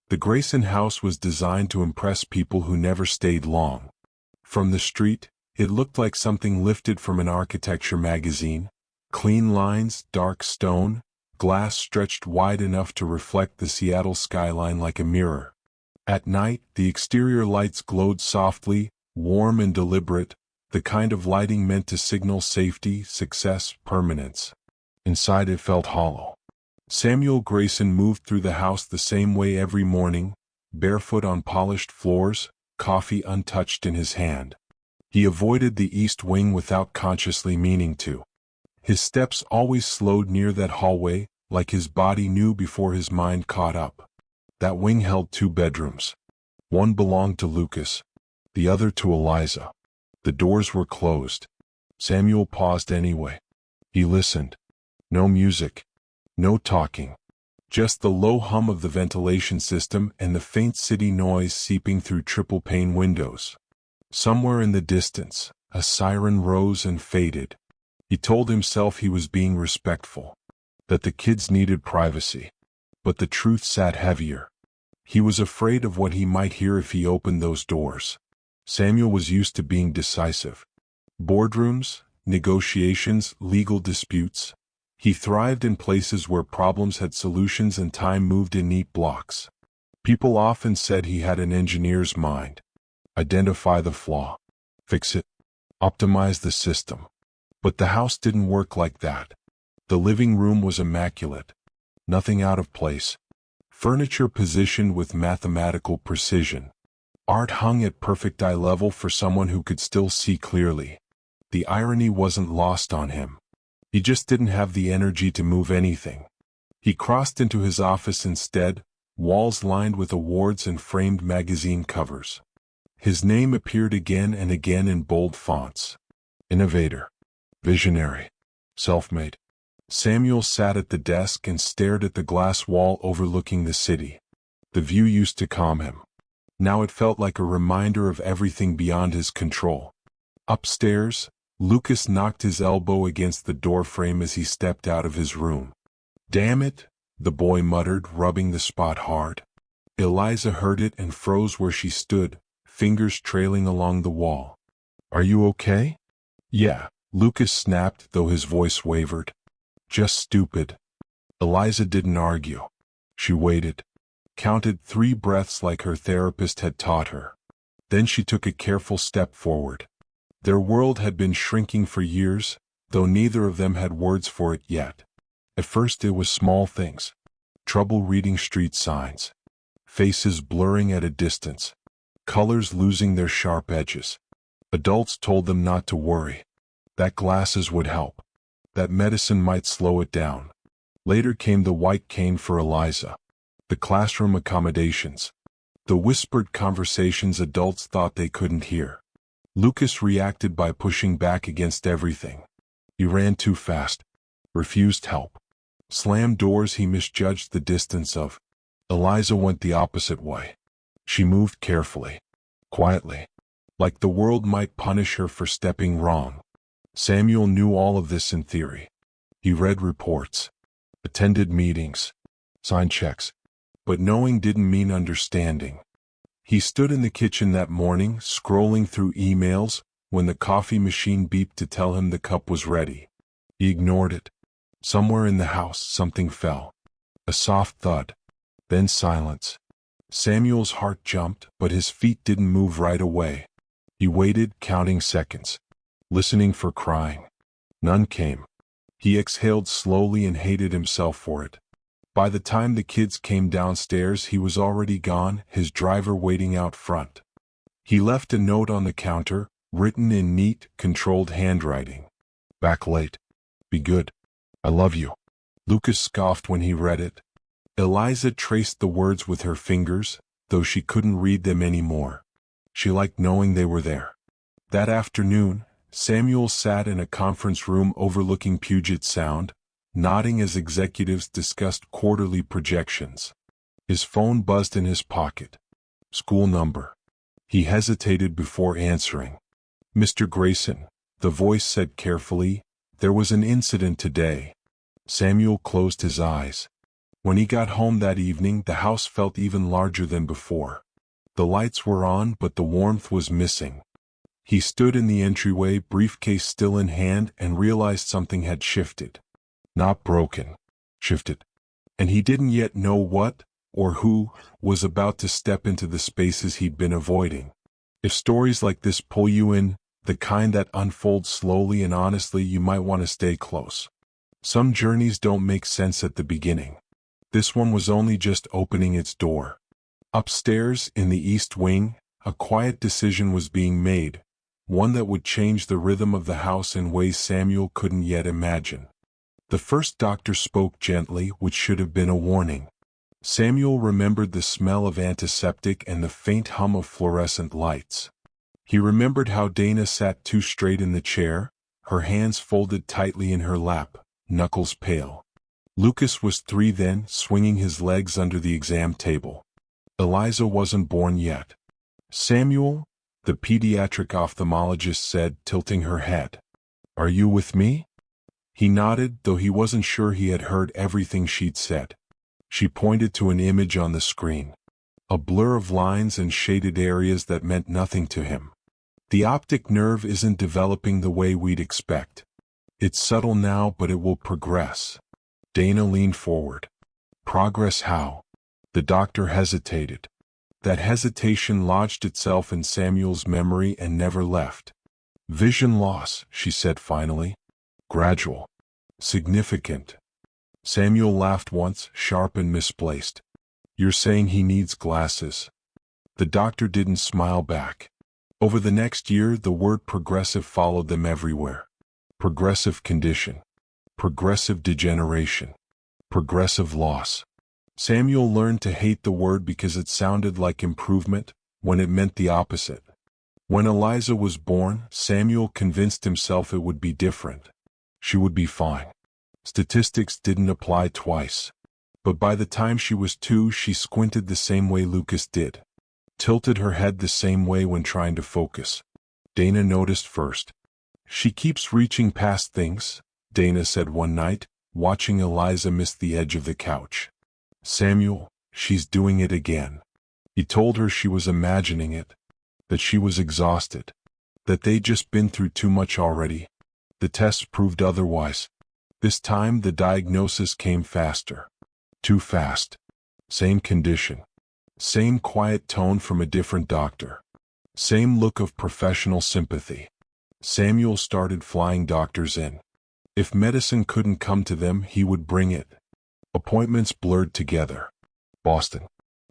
The Grayson house was designed to impress people who never stayed long. From the street, it looked like something lifted from an architecture magazine. Clean lines, dark stone, glass stretched wide enough to reflect the Seattle skyline like a mirror. At night, the exterior lights glowed softly, warm and deliberate, the kind of lighting meant to signal safety, success, permanence. Inside it felt hollow. Samuel Grayson moved through the house the same way every morning, barefoot on polished floors, coffee untouched in his hand. He avoided the east wing without consciously meaning to. His steps always slowed near that hallway, like his body knew before his mind caught up. That wing held 2 bedrooms. One belonged to Lucas, the other to Eliza. The doors were closed. Samuel paused anyway. He listened. No music. No talking. Just the low hum of the ventilation system and the faint city noise seeping through triple-pane windows. Somewhere in the distance, a siren rose and faded. He told himself he was being respectful, that the kids needed privacy. But the truth sat heavier. He was afraid of what he might hear if he opened those doors. Samuel was used to being decisive. Boardrooms, negotiations, legal disputes. He thrived in places where problems had solutions and time moved in neat blocks. People often said he had an engineer's mind. Identify the flaw. Fix it. Optimize the system. But the house didn't work like that. The living room was immaculate. Nothing out of place. Furniture positioned with mathematical precision. Art hung at perfect eye level for someone who could still see clearly. The irony wasn't lost on him. He just didn't have the energy to move anything. He crossed into his office instead, walls lined with awards and framed magazine covers. His name appeared again and again in bold fonts. Innovator. Visionary. Self-made. Samuel sat at the desk and stared at the glass wall overlooking the city. The view used to calm him. Now it felt like a reminder of everything beyond his control. Upstairs, Lucas knocked his elbow against the doorframe as he stepped out of his room. "Damn it," the boy muttered, rubbing the spot hard. Eliza heard it and froze where she stood, fingers trailing along the wall. "Are you okay?" "Yeah," Lucas snapped, though his voice wavered. "Just stupid." Eliza didn't argue. She waited, counted 3 breaths like her therapist had taught her. Then she took a careful step forward. Their world had been shrinking for years, though neither of them had words for it yet. At first it was small things. Trouble reading street signs. Faces blurring at a distance. Colors losing their sharp edges. Adults told them not to worry. That glasses would help. That medicine might slow it down. Later came the white cane for Eliza. The classroom accommodations. The whispered conversations adults thought they couldn't hear. Lucas reacted by pushing back against everything. He ran too fast. Refused help. Slammed doors he misjudged the distance of. Eliza went the opposite way. She moved carefully. Quietly. Like the world might punish her for stepping wrong. Samuel knew all of this in theory. He read reports. Attended meetings. Signed checks. But knowing didn't mean understanding. He stood in the kitchen that morning, scrolling through emails, when the coffee machine beeped to tell him the cup was ready. He ignored it. Somewhere in the house, something fell. A soft thud. Then silence. Samuel's heart jumped, but his feet didn't move right away. He waited, counting seconds. Listening for crying. None came. He exhaled slowly and hated himself for it. By the time the kids came downstairs, he was already gone, his driver waiting out front. He left a note on the counter, written in neat, controlled handwriting. "Back late. Be good. I love you." Lucas scoffed when he read it. Eliza traced the words with her fingers, though she couldn't read them anymore. She liked knowing they were there. That afternoon, Samuel sat in a conference room overlooking Puget Sound, nodding as executives discussed quarterly projections. His phone buzzed in his pocket. School number. He hesitated before answering. "Mr. Grayson," the voice said carefully, "there was an incident today." Samuel closed his eyes. When he got home that evening, the house felt even larger than before. The lights were on, but the warmth was missing. He stood in the entryway, briefcase still in hand, and realized something had shifted. Not broken. Shifted. And he didn't yet know what, or who, was about to step into the spaces he'd been avoiding. If stories like this pull you in, the kind that unfold slowly and honestly, you might want to stay close. Some journeys don't make sense at the beginning. This one was only just opening its door. Upstairs, in the East Wing, a quiet decision was being made, one that would change the rhythm of the house in ways Samuel couldn't yet imagine. The first doctor spoke gently, which should have been a warning. Samuel remembered the smell of antiseptic and the faint hum of fluorescent lights. He remembered how Dana sat too straight in the chair, her hands folded tightly in her lap, knuckles pale. Lucas was 3 then, swinging his legs under the exam table. Eliza wasn't born yet. Samuel, the pediatric ophthalmologist said, tilting her head. Are you with me? He nodded, though he wasn't sure he had heard everything she'd said. She pointed to an image on the screen. A blur of lines and shaded areas that meant nothing to him. The optic nerve isn't developing the way we'd expect. It's subtle now, but it will progress. Dana leaned forward. Progress how? The doctor hesitated. That hesitation lodged itself in Samuel's memory and never left. Vision loss, she said finally. Gradual. Significant. Samuel laughed once, sharp and misplaced. You're saying he needs glasses? The doctor didn't smile back. Over the next year, the word progressive followed them everywhere. Progressive condition. Progressive degeneration. Progressive loss. Samuel learned to hate the word because it sounded like improvement, when it meant the opposite. When Eliza was born, Samuel convinced himself it would be different. She would be fine. Statistics didn't apply twice. But by the time she was 2, she squinted the same way Lucas did. Tilted her head the same way when trying to focus. Dana noticed first. She keeps reaching past things, Dana said one night, watching Eliza miss the edge of the couch. Samuel, she's doing it again. He told her she was imagining it, that she was exhausted, that they'd just been through too much already. The tests proved otherwise. This time the diagnosis came faster. Too fast. Same condition. Same quiet tone from a different doctor. Same look of professional sympathy. Samuel started flying doctors in. If medicine couldn't come to them, he would bring it. Appointments blurred together. Boston.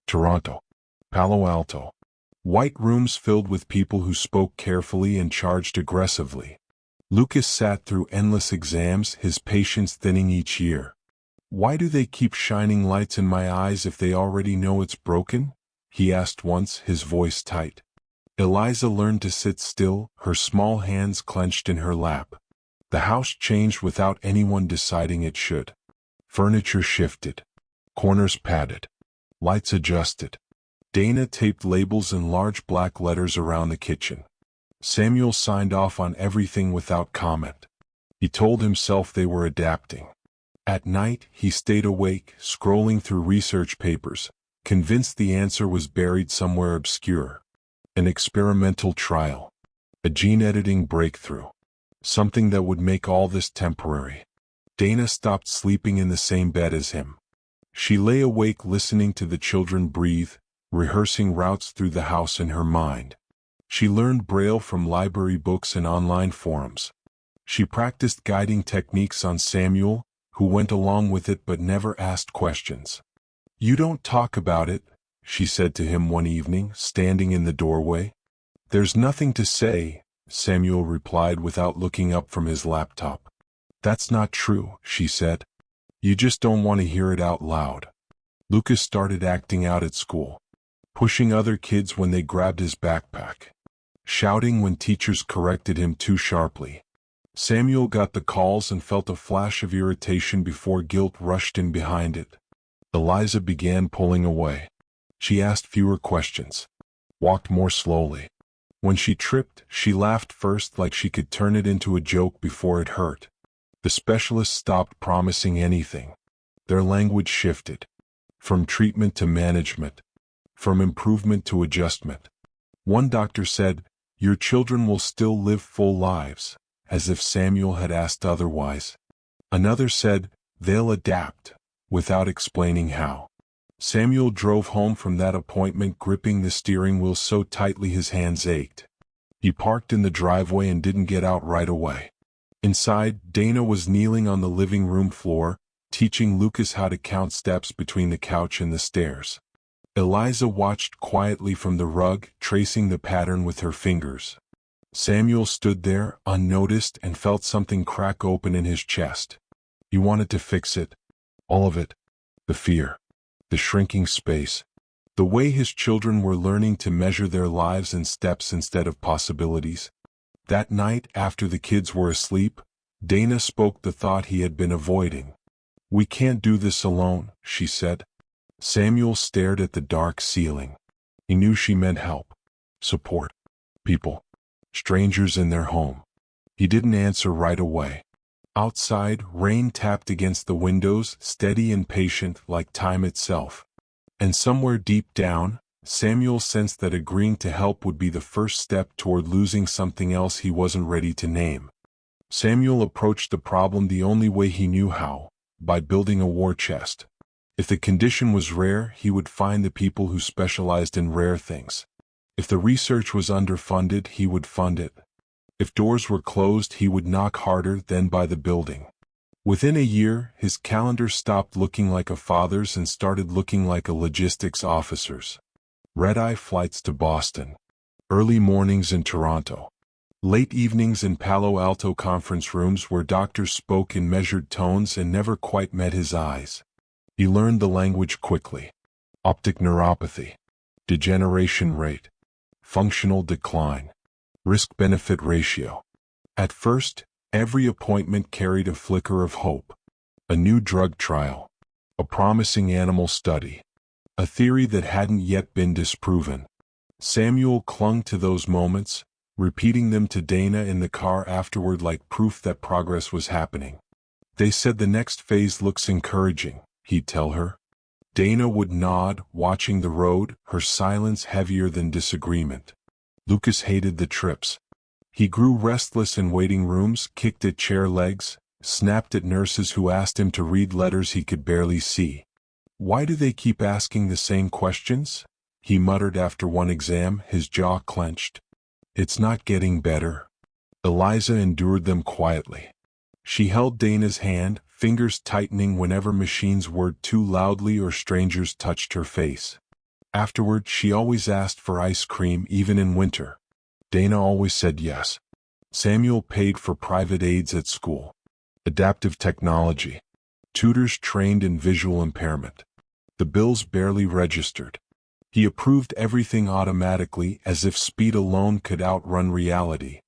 Toronto. Palo Alto. White rooms filled with people who spoke carefully and charged aggressively. Lucas sat through endless exams, his patience thinning each year. Why do they keep shining lights in my eyes if they already know it's broken? He asked once, his voice tight. Eliza learned to sit still, her small hands clenched in her lap. The house changed without anyone deciding it should. Furniture shifted. Corners padded. Lights adjusted. Dana taped labels in large black letters around the kitchen. Samuel signed off on everything without comment. He told himself they were adapting. At night, he stayed awake, scrolling through research papers, convinced the answer was buried somewhere obscure. An experimental trial. A gene-editing breakthrough. Something that would make all this temporary. Dana stopped sleeping in the same bed as him. She lay awake listening to the children breathe, rehearsing routes through the house in her mind. She learned Braille from library books and online forums. She practiced guiding techniques on Samuel, who went along with it but never asked questions. You don't talk about it, she said to him one evening, standing in the doorway. There's nothing to say, Samuel replied without looking up from his laptop. That's not true, she said. You just don't want to hear it out loud. Lucas started acting out at school. Pushing other kids when they grabbed his backpack. Shouting when teachers corrected him too sharply. Samuel got the calls and felt a flash of irritation before guilt rushed in behind it. Eliza began pulling away. She asked fewer questions. Walked more slowly. When she tripped, she laughed first like she could turn it into a joke before it hurt. The specialist stopped promising anything. Their language shifted. From treatment to management. From improvement to adjustment. One doctor said, "Your children will still live full lives," as if Samuel had asked otherwise. Another said, "They'll adapt," without explaining how. Samuel drove home from that appointment gripping the steering wheel so tightly his hands ached. He parked in the driveway and didn't get out right away. Inside, Dana was kneeling on the living room floor, teaching Lucas how to count steps between the couch and the stairs. Eliza watched quietly from the rug, tracing the pattern with her fingers. Samuel stood there, unnoticed, and felt something crack open in his chest. He wanted to fix it. All of it. The fear. The shrinking space. The way his children were learning to measure their lives in steps instead of possibilities. That night, after the kids were asleep, Dana spoke the thought he had been avoiding. "We can't do this alone," she said. Samuel stared at the dark ceiling. He knew she meant help. Support. People. Strangers in their home. He didn't answer right away. Outside, rain tapped against the windows, steady and patient like time itself. And somewhere deep down, Samuel sensed that agreeing to help would be the first step toward losing something else he wasn't ready to name. Samuel approached the problem the only way he knew how, by building a war chest. If the condition was rare, he would find the people who specialized in rare things. If the research was underfunded, he would fund it. If doors were closed, he would knock harder than by the building. Within a year, his calendar stopped looking like a father's and started looking like a logistics officer's. Red-eye flights to Boston. Early mornings in Toronto. Late evenings in Palo Alto conference rooms where doctors spoke in measured tones and never quite met his eyes. He learned the language quickly. Optic neuropathy. Degeneration rate. Functional decline. Risk-benefit ratio. At first, every appointment carried a flicker of hope. A new drug trial. A promising animal study. A theory that hadn't yet been disproven. Samuel clung to those moments, repeating them to Dana in the car afterward like proof that progress was happening. "They said the next phase looks encouraging," he'd tell her. Dana would nod, watching the road, her silence heavier than disagreement. Lucas hated the trips. He grew restless in waiting rooms, kicked at chair legs, snapped at nurses who asked him to read letters he could barely see. "Why do they keep asking the same questions?" he muttered after one exam, his jaw clenched. "It's not getting better." Eliza endured them quietly. She held Dana's hand, fingers tightening whenever machines whirred too loudly or strangers touched her face. Afterward, she always asked for ice cream even in winter. Dana always said yes. Samuel paid for private aides at school. Adaptive technology. Tutors trained in visual impairment. The bills barely registered. He approved everything automatically as if speed alone could outrun reality.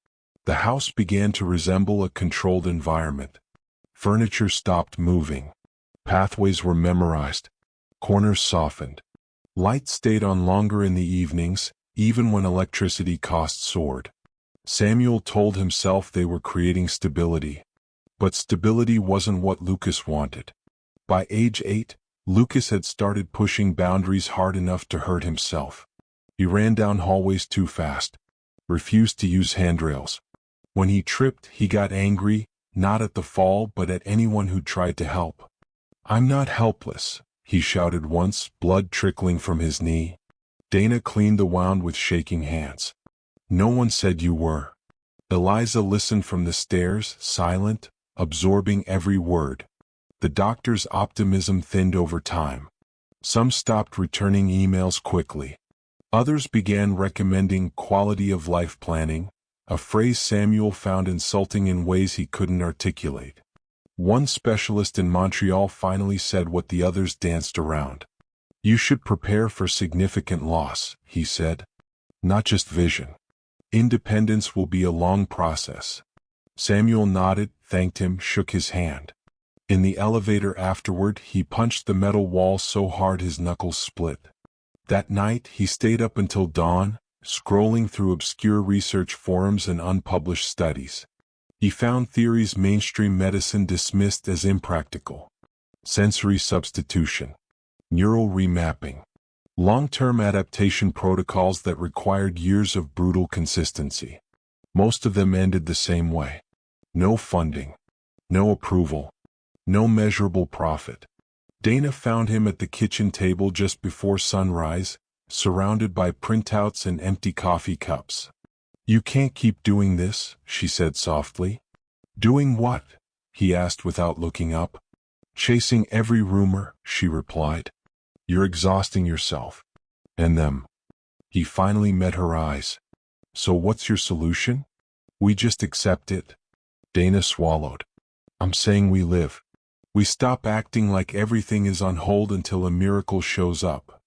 The house began to resemble a controlled environment. Furniture stopped moving. Pathways were memorized. Corners softened. Light stayed on longer in the evenings, even when electricity costs soared. Samuel told himself they were creating stability. But stability wasn't what Lucas wanted. By age 8, Lucas had started pushing boundaries hard enough to hurt himself. He ran down hallways too fast. Refused to use handrails. When he tripped, he got angry, not at the fall but at anyone who tried to help. "I'm not helpless," he shouted once, blood trickling from his knee. Dana cleaned the wound with shaking hands. "No one said you were." Eliza listened from the stairs, silent, absorbing every word. The doctor's optimism thinned over time. Some stopped returning emails quickly. Others began recommending quality of life planning, a phrase Samuel found insulting in ways he couldn't articulate. One specialist in Montreal finally said what the others danced around. "You should prepare for significant loss," he said. "Not just vision. Independence will be a long process." Samuel nodded, thanked him, shook his hand. In the elevator afterward, he punched the metal wall so hard his knuckles split. That night, he stayed up until dawn, scrolling through obscure research forums and unpublished studies. He found theories mainstream medicine dismissed as impractical. sensory substitution, neural remapping, long-term adaptation protocols that required years of brutal consistency. Most of them ended the same way. No funding, no approval, no measurable profit. Dana found him at the kitchen table just before sunrise, surrounded by printouts and empty coffee cups. "You can't keep doing this," she said softly. "Doing what?" he asked without looking up. "Chasing every rumor," she replied. "You're exhausting yourself. And them." He finally met her eyes. "So what's your solution?" "We just accept it." Dana swallowed. "I'm saying we live. We stop acting like everything is on hold until a miracle shows up."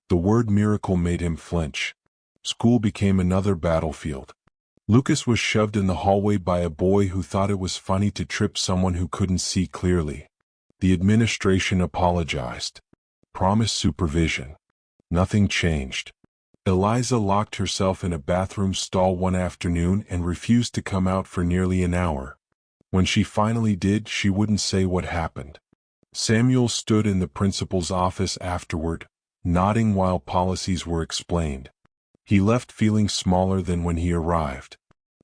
The word miracle made him flinch. School became another battlefield. Lucas was shoved in the hallway by a boy who thought it was funny to trip someone who couldn't see clearly. The administration apologized. Promised supervision. Nothing changed. Eliza locked herself in a bathroom stall one afternoon and refused to come out for nearly an hour. When she finally did, she wouldn't say what happened. Samuel stood in the principal's office afterward, nodding while policies were explained. He left feeling smaller than when he arrived.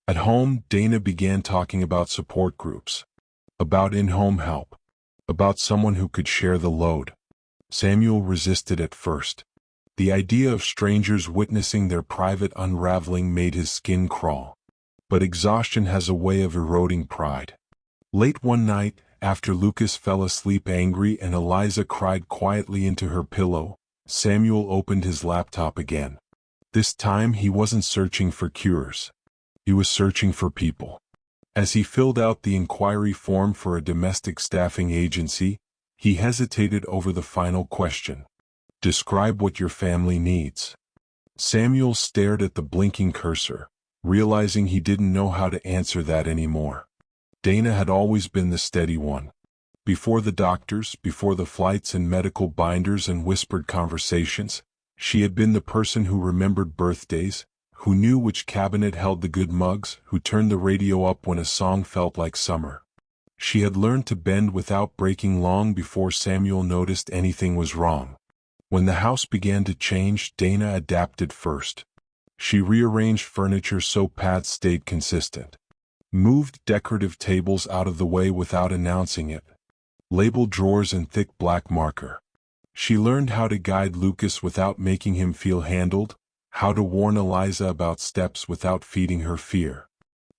At home, Dana began talking about support groups, about in-home help, about someone who could share the load. Samuel resisted at first. The idea of strangers witnessing their private unraveling made his skin crawl. But exhaustion has a way of eroding pride. Late one night, after Lucas fell asleep angry and Eliza cried quietly into her pillow, Samuel opened his laptop again. This time he wasn't searching for cures. He was searching for people. As he filled out the inquiry form for a domestic staffing agency, he hesitated over the final question. "Describe what your family needs." Samuel stared at the blinking cursor, realizing he didn't know how to answer that anymore. Dana had always been the steady one. Before the doctors, before the flights and medical binders and whispered conversations, she had been the person who remembered birthdays, who knew which cabinet held the good mugs, who turned the radio up when a song felt like summer. She had learned to bend without breaking long before Samuel noticed anything was wrong. When the house began to change, Dana adapted first. She rearranged furniture so paths stayed consistent. Moved decorative tables out of the way without announcing it. Labeled drawers in thick black marker. She learned how to guide Lucas without making him feel handled, how to warn Eliza about steps without feeding her fear.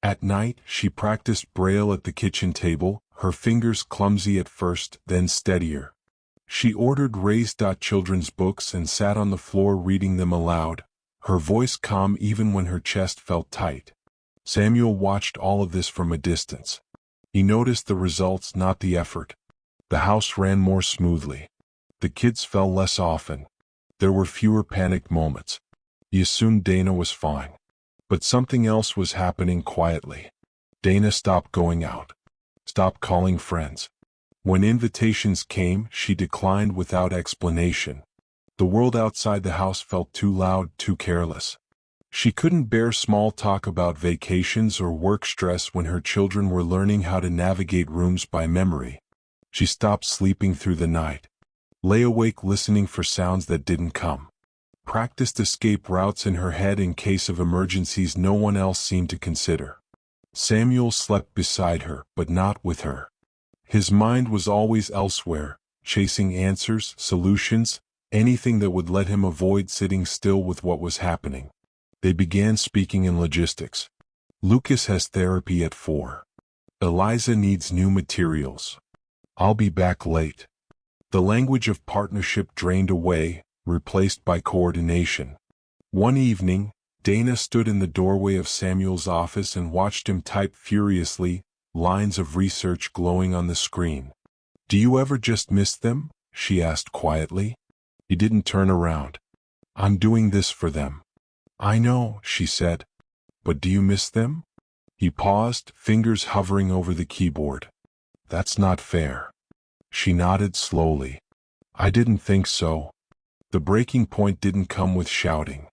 At night, she practiced Braille at the kitchen table, her fingers clumsy at first, then steadier. She ordered raised children's books and sat on the floor reading them aloud, her voice calm even when her chest felt tight. Samuel watched all of this from a distance. He noticed the results, not the effort. The house ran more smoothly. The kids fell less often. There were fewer panicked moments. He assumed Dana was fine. But something else was happening quietly. Dana stopped going out. Stopped calling friends. When invitations came, she declined without explanation. The world outside the house felt too loud, too careless. She couldn't bear small talk about vacations or work stress when her children were learning how to navigate rooms by memory. She stopped sleeping through the night. Lay awake listening for sounds that didn't come. Practiced escape routes in her head in case of emergencies no one else seemed to consider. Samuel slept beside her, but not with her. His mind was always elsewhere, chasing answers, solutions, anything that would let him avoid sitting still with what was happening. They began speaking in logistics. Lucas has therapy at 4. Eliza needs new materials. I'll be back late. The language of partnership drained away, replaced by coordination. One evening, Dana stood in the doorway of Samuel's office and watched him type furiously, lines of research glowing on the screen. "Do you ever just miss them?" she asked quietly. He didn't turn around. "I'm doing this for them." "I know," she said. "But do you miss them?" He paused, fingers hovering over the keyboard. "That's not fair." She nodded slowly. "I didn't think so." The breaking point didn't come with shouting.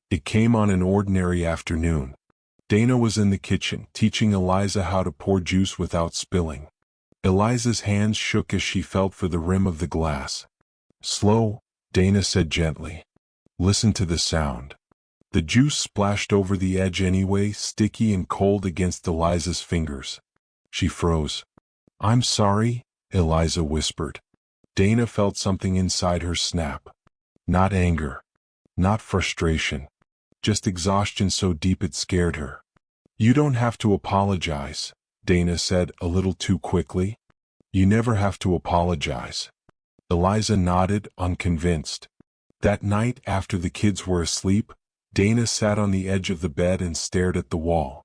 It came on an ordinary afternoon. Dana was in the kitchen, teaching Eliza how to pour juice without spilling. Eliza's hands shook as she felt for the rim of the glass. Slow, Dana said gently. Listen to the sound. The juice splashed over the edge anyway, sticky and cold against Eliza's fingers. She froze. I'm sorry, Eliza whispered. Dana felt something inside her snap. Not anger. Not frustration. Just exhaustion so deep it scared her. You don't have to apologize, Dana said a little too quickly. You never have to apologize. Eliza nodded, unconvinced. That night after the kids were asleep, Dana sat on the edge of the bed and stared at the wall.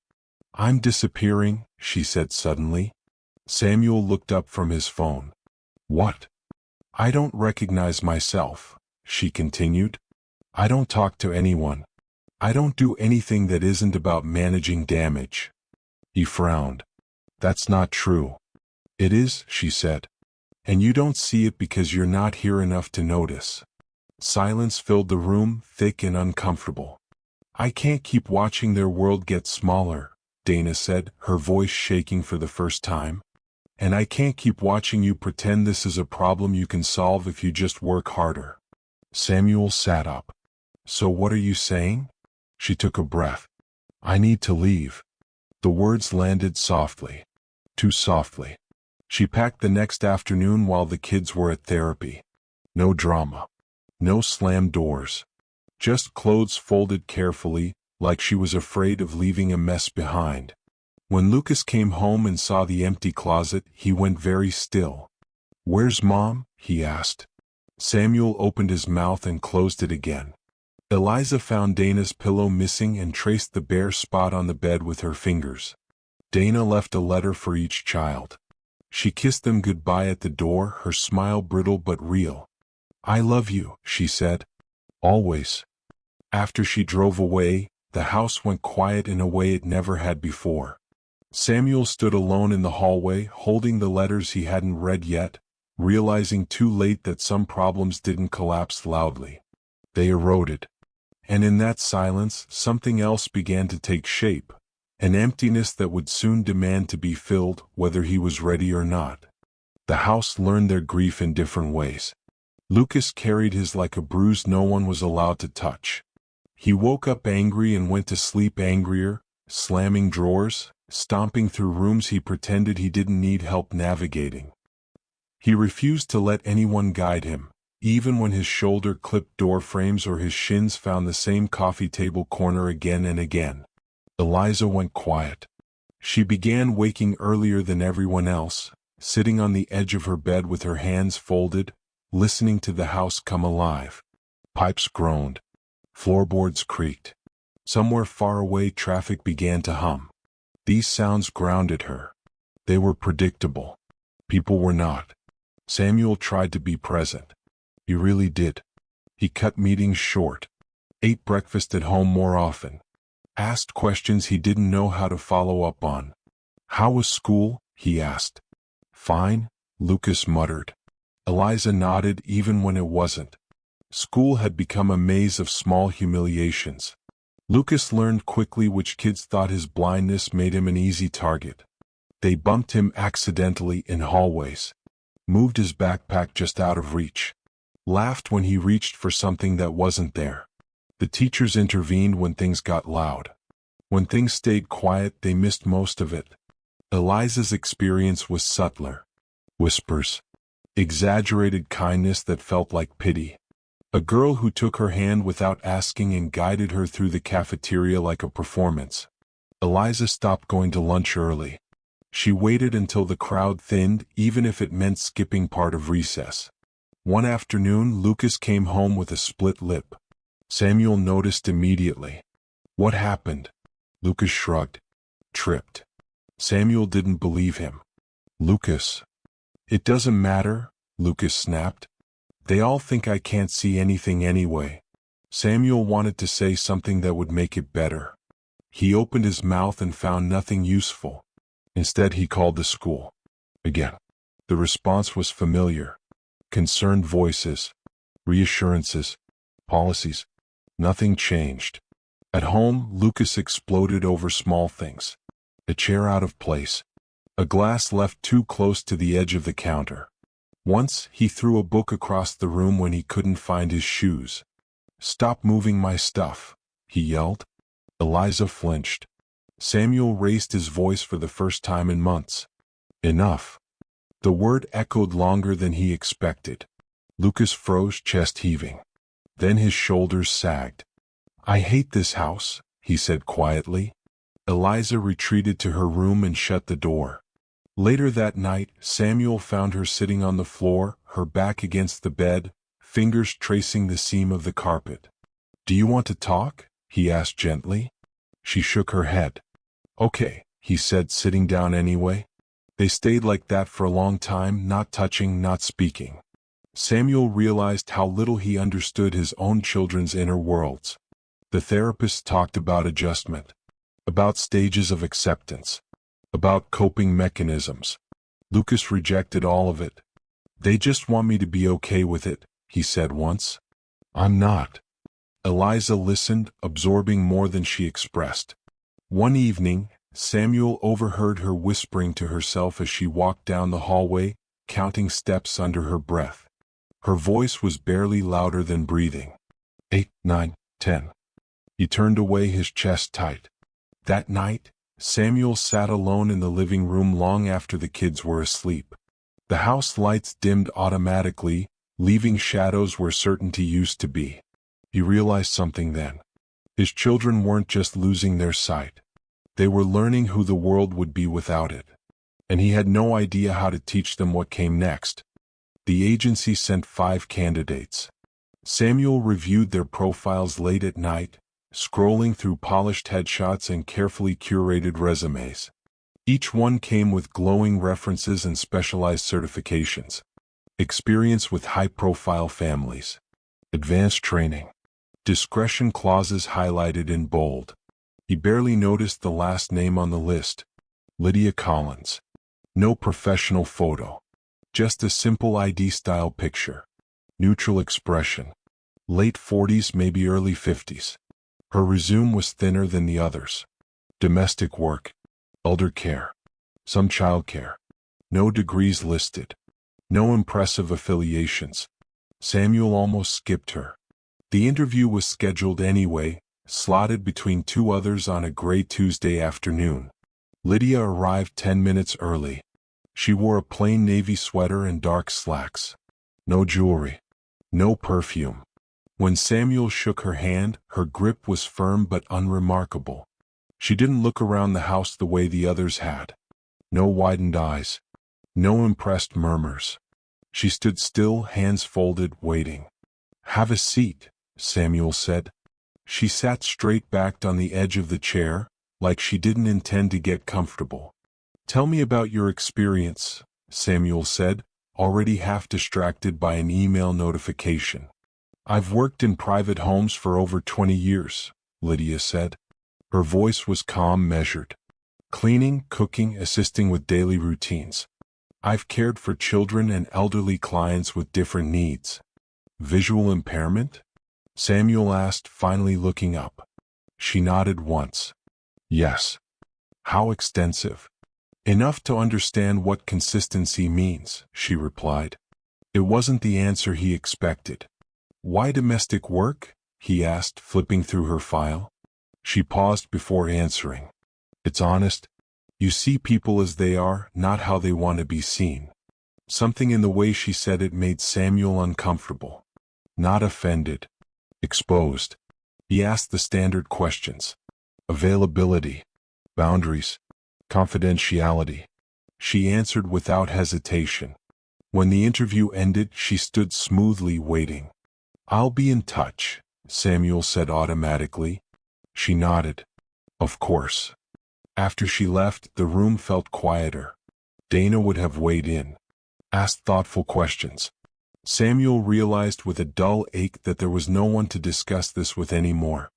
I'm disappearing, she said suddenly. Samuel looked up from his phone. What? I don't recognize myself, she continued. I don't talk to anyone. I don't do anything that isn't about managing damage. He frowned. That's not true. It is, she said. And you don't see it because you're not here enough to notice. Silence filled the room, thick and uncomfortable. I can't keep watching their world get smaller, Dana said, her voice shaking for the first time. And I can't keep watching you pretend this is a problem you can solve if you just work harder. Samuel sat up. So what are you saying? She took a breath. I need to leave. The words landed softly. Too softly. She packed the next afternoon while the kids were at therapy. No drama. No slammed doors. Just clothes folded carefully, like she was afraid of leaving a mess behind. When Lucas came home and saw the empty closet, he went very still. Where's Mom? He asked. Samuel opened his mouth and closed it again. Eliza found Dana's pillow missing and traced the bare spot on the bed with her fingers. Dana left a letter for each child. She kissed them goodbye at the door, her smile brittle but real. I love you, she said. Always. After she drove away, the house went quiet in a way it never had before. Samuel stood alone in the hallway, holding the letters he hadn't read yet, realizing too late that some problems didn't collapse loudly. They eroded. And in that silence, something else began to take shape, an emptiness that would soon demand to be filled, whether he was ready or not. The house learned their grief in different ways. Lucas carried his like a bruise no one was allowed to touch. He woke up angry and went to sleep angrier, slamming drawers, stomping through rooms he pretended he didn't need help navigating. He refused to let anyone guide him, even when his shoulder-clipped door frames or his shins found the same coffee table corner again and again. Eliza went quiet. She began waking earlier than everyone else, sitting on the edge of her bed with her hands folded, listening to the house come alive. Pipes groaned. Floorboards creaked. Somewhere far away traffic began to hum. These sounds grounded her. They were predictable. People were not. Samuel tried to be present. He really did. He cut meetings short. Ate breakfast at home more often. Asked questions he didn't know how to follow up on. How was school? He asked. Fine, Lucas muttered. Eliza nodded even when it wasn't. School had become a maze of small humiliations. Lucas learned quickly which kids thought his blindness made him an easy target. They bumped him accidentally in hallways. Moved his backpack just out of reach. Laughed when he reached for something that wasn't there. The teachers intervened when things got loud. When things stayed quiet, they missed most of it. Eliza's experience was subtler. Whispers. Exaggerated kindness that felt like pity. A girl who took her hand without asking and guided her through the cafeteria like a performance. Eliza stopped going to lunch early. She waited until the crowd thinned, even if it meant skipping part of recess. One afternoon, Lucas came home with a split lip. Samuel noticed immediately. What happened? Lucas shrugged. Tripped. Samuel didn't believe him. Lucas. It doesn't matter, Lucas snapped. They all think I can't see anything anyway. Samuel wanted to say something that would make it better. He opened his mouth and found nothing useful. Instead, he called the school. Again. The response was familiar. Concerned voices. Reassurances. Policies. Nothing changed. At home, Lucas exploded over small things. A chair out of place. a glass left too close to the edge of the counter. Once, he threw a book across the room when he couldn't find his shoes. "Stop moving my stuff," he yelled. Eliza flinched. Samuel raised his voice for the first time in months. "Enough." The word echoed longer than he expected. Lucas froze, chest heaving. Then his shoulders sagged. "I hate this house," he said quietly. Eliza retreated to her room and shut the door. Later that night, Samuel found her sitting on the floor, her back against the bed, fingers tracing the seam of the carpet. "Do you want to talk?" he asked gently. She shook her head. "Okay," he said, sitting down anyway. They stayed like that for a long time, not touching, not speaking. Samuel realized how little he understood his own children's inner worlds. The therapist talked about adjustment, about stages of acceptance, about coping mechanisms. Lucas rejected all of it. "They just want me to be okay with it," he said once. "I'm not." Eliza listened, absorbing more than she expressed. One evening, Samuel overheard her whispering to herself as she walked down the hallway, counting steps under her breath. Her voice was barely louder than breathing. 8, 9, 10. He turned away, his chest tight. That night, Samuel sat alone in the living room long after the kids were asleep. The house lights dimmed automatically, leaving shadows where certainty used to be. He realized something then. His children weren't just losing their sight. They were learning who the world would be without it. And he had no idea how to teach them what came next. The agency sent 5 candidates. Samuel reviewed their profiles late at night, scrolling through polished headshots and carefully curated resumes. Each one came with glowing references and specialized certifications. Experience with high-profile families. Advanced training. Discretion clauses highlighted in bold. He barely noticed the last name on the list. Lydia Collins. No professional photo. Just a simple ID-style picture. Neutral expression. Late 40s, maybe early 50s. Her resume was thinner than the others. Domestic work. Elder care. Some childcare. No degrees listed. No impressive affiliations. Samuel almost skipped her. The interview was scheduled anyway, slotted between 2 others on a gray Tuesday afternoon. Lydia arrived 10 minutes early. She wore a plain navy sweater and dark slacks. No jewelry. No perfume. When Samuel shook her hand, her grip was firm but unremarkable. She didn't look around the house the way the others had. No widened eyes. No impressed murmurs. She stood still, hands folded, waiting. "Have a seat," Samuel said. She sat straight-backed on the edge of the chair, like she didn't intend to get comfortable. "Tell me about your experience," Samuel said, already half distracted by an email notification. "I've worked in private homes for over 20 years, Lydia said. Her voice was calm, measured. "Cleaning, cooking, assisting with daily routines. I've cared for children and elderly clients with different needs." "Visual impairment?" Samuel asked, finally looking up. She nodded once. "Yes." "How extensive?" "Enough to understand what consistency means," she replied. It wasn't the answer he expected. "Why domestic work?" he asked, flipping through her file. She paused before answering. "It's honest. You see people as they are, not how they want to be seen." Something in the way she said it made Samuel uncomfortable. Not offended. Exposed. He asked the standard questions. Availability. Boundaries. Confidentiality. She answered without hesitation. When the interview ended, she stood smoothly waiting. "I'll be in touch," Samuel said automatically. She nodded. "Of course." After she left, the room felt quieter. Dana would have weighed in, asked thoughtful questions. Samuel realized with a dull ache that there was no one to discuss this with anymore.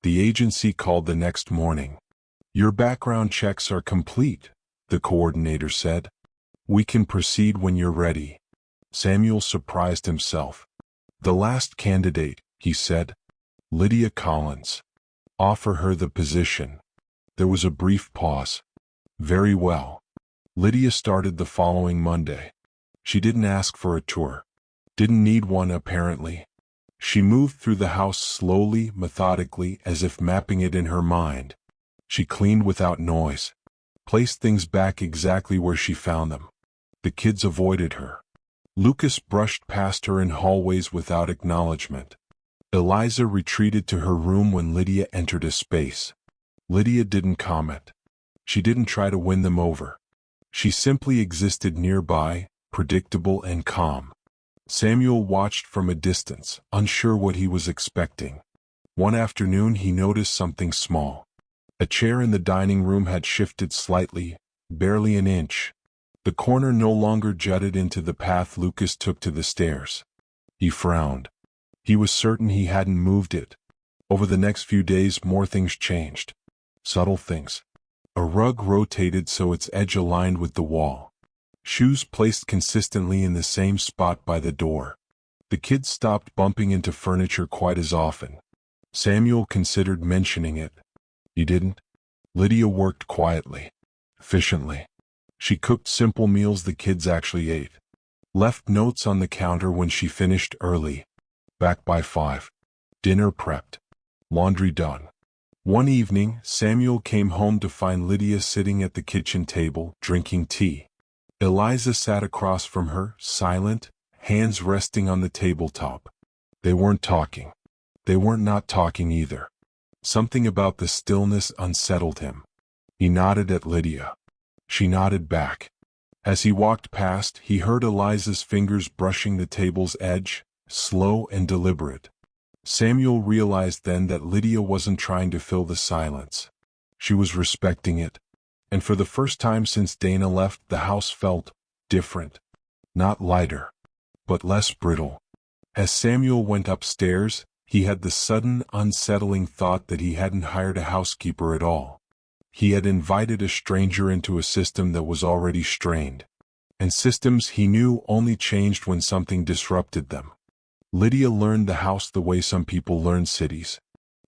The agency called the next morning. "Your background checks are complete," the coordinator said. "We can proceed when you're ready." Samuel surprised himself. "The last candidate," he said. "Lydia Collins. Offer her the position." There was a brief pause. "Very well." Lydia started the following Monday. She didn't ask for a tour. Didn't need one apparently. She moved through the house slowly, methodically, as if mapping it in her mind. She cleaned without noise. Placed things back exactly where she found them. The kids avoided her. Lucas brushed past her in hallways without acknowledgement. Eliza retreated to her room when Lydia entered a space. Lydia didn't comment. She didn't try to win them over. She simply existed nearby, predictable and calm. Samuel watched from a distance, unsure what he was expecting. One afternoon he noticed something small. A chair in the dining room had shifted slightly, barely an inch. The corner no longer jutted into the path Lucas took to the stairs. He frowned. He was certain he hadn't moved it. Over the next few days more things changed. Subtle things. A rug rotated so its edge aligned with the wall. Shoes placed consistently in the same spot by the door. The kids stopped bumping into furniture quite as often. Samuel considered mentioning it. He didn't. Lydia worked quietly, efficiently. She cooked simple meals the kids actually ate. Left notes on the counter when she finished early. Back by 5. Dinner prepped. Laundry done. One evening, Samuel came home to find Lydia sitting at the kitchen table, drinking tea. Eliza sat across from her, silent, hands resting on the tabletop. They weren't talking. They weren't not talking either. Something about the stillness unsettled him. He nodded at Lydia. She nodded back. As he walked past, he heard Eliza's fingers brushing the table's edge, slow and deliberate. Samuel realized then that Lydia wasn't trying to fill the silence. She was respecting it. And for the first time since Dana left, the house felt different. Not lighter, but less brittle. As Samuel went upstairs, he had the sudden, unsettling thought that he hadn't hired a housekeeper at all. He had invited a stranger into a system that was already strained. And systems, he knew, only changed when something disrupted them. Lydia learned the house the way some people learn cities.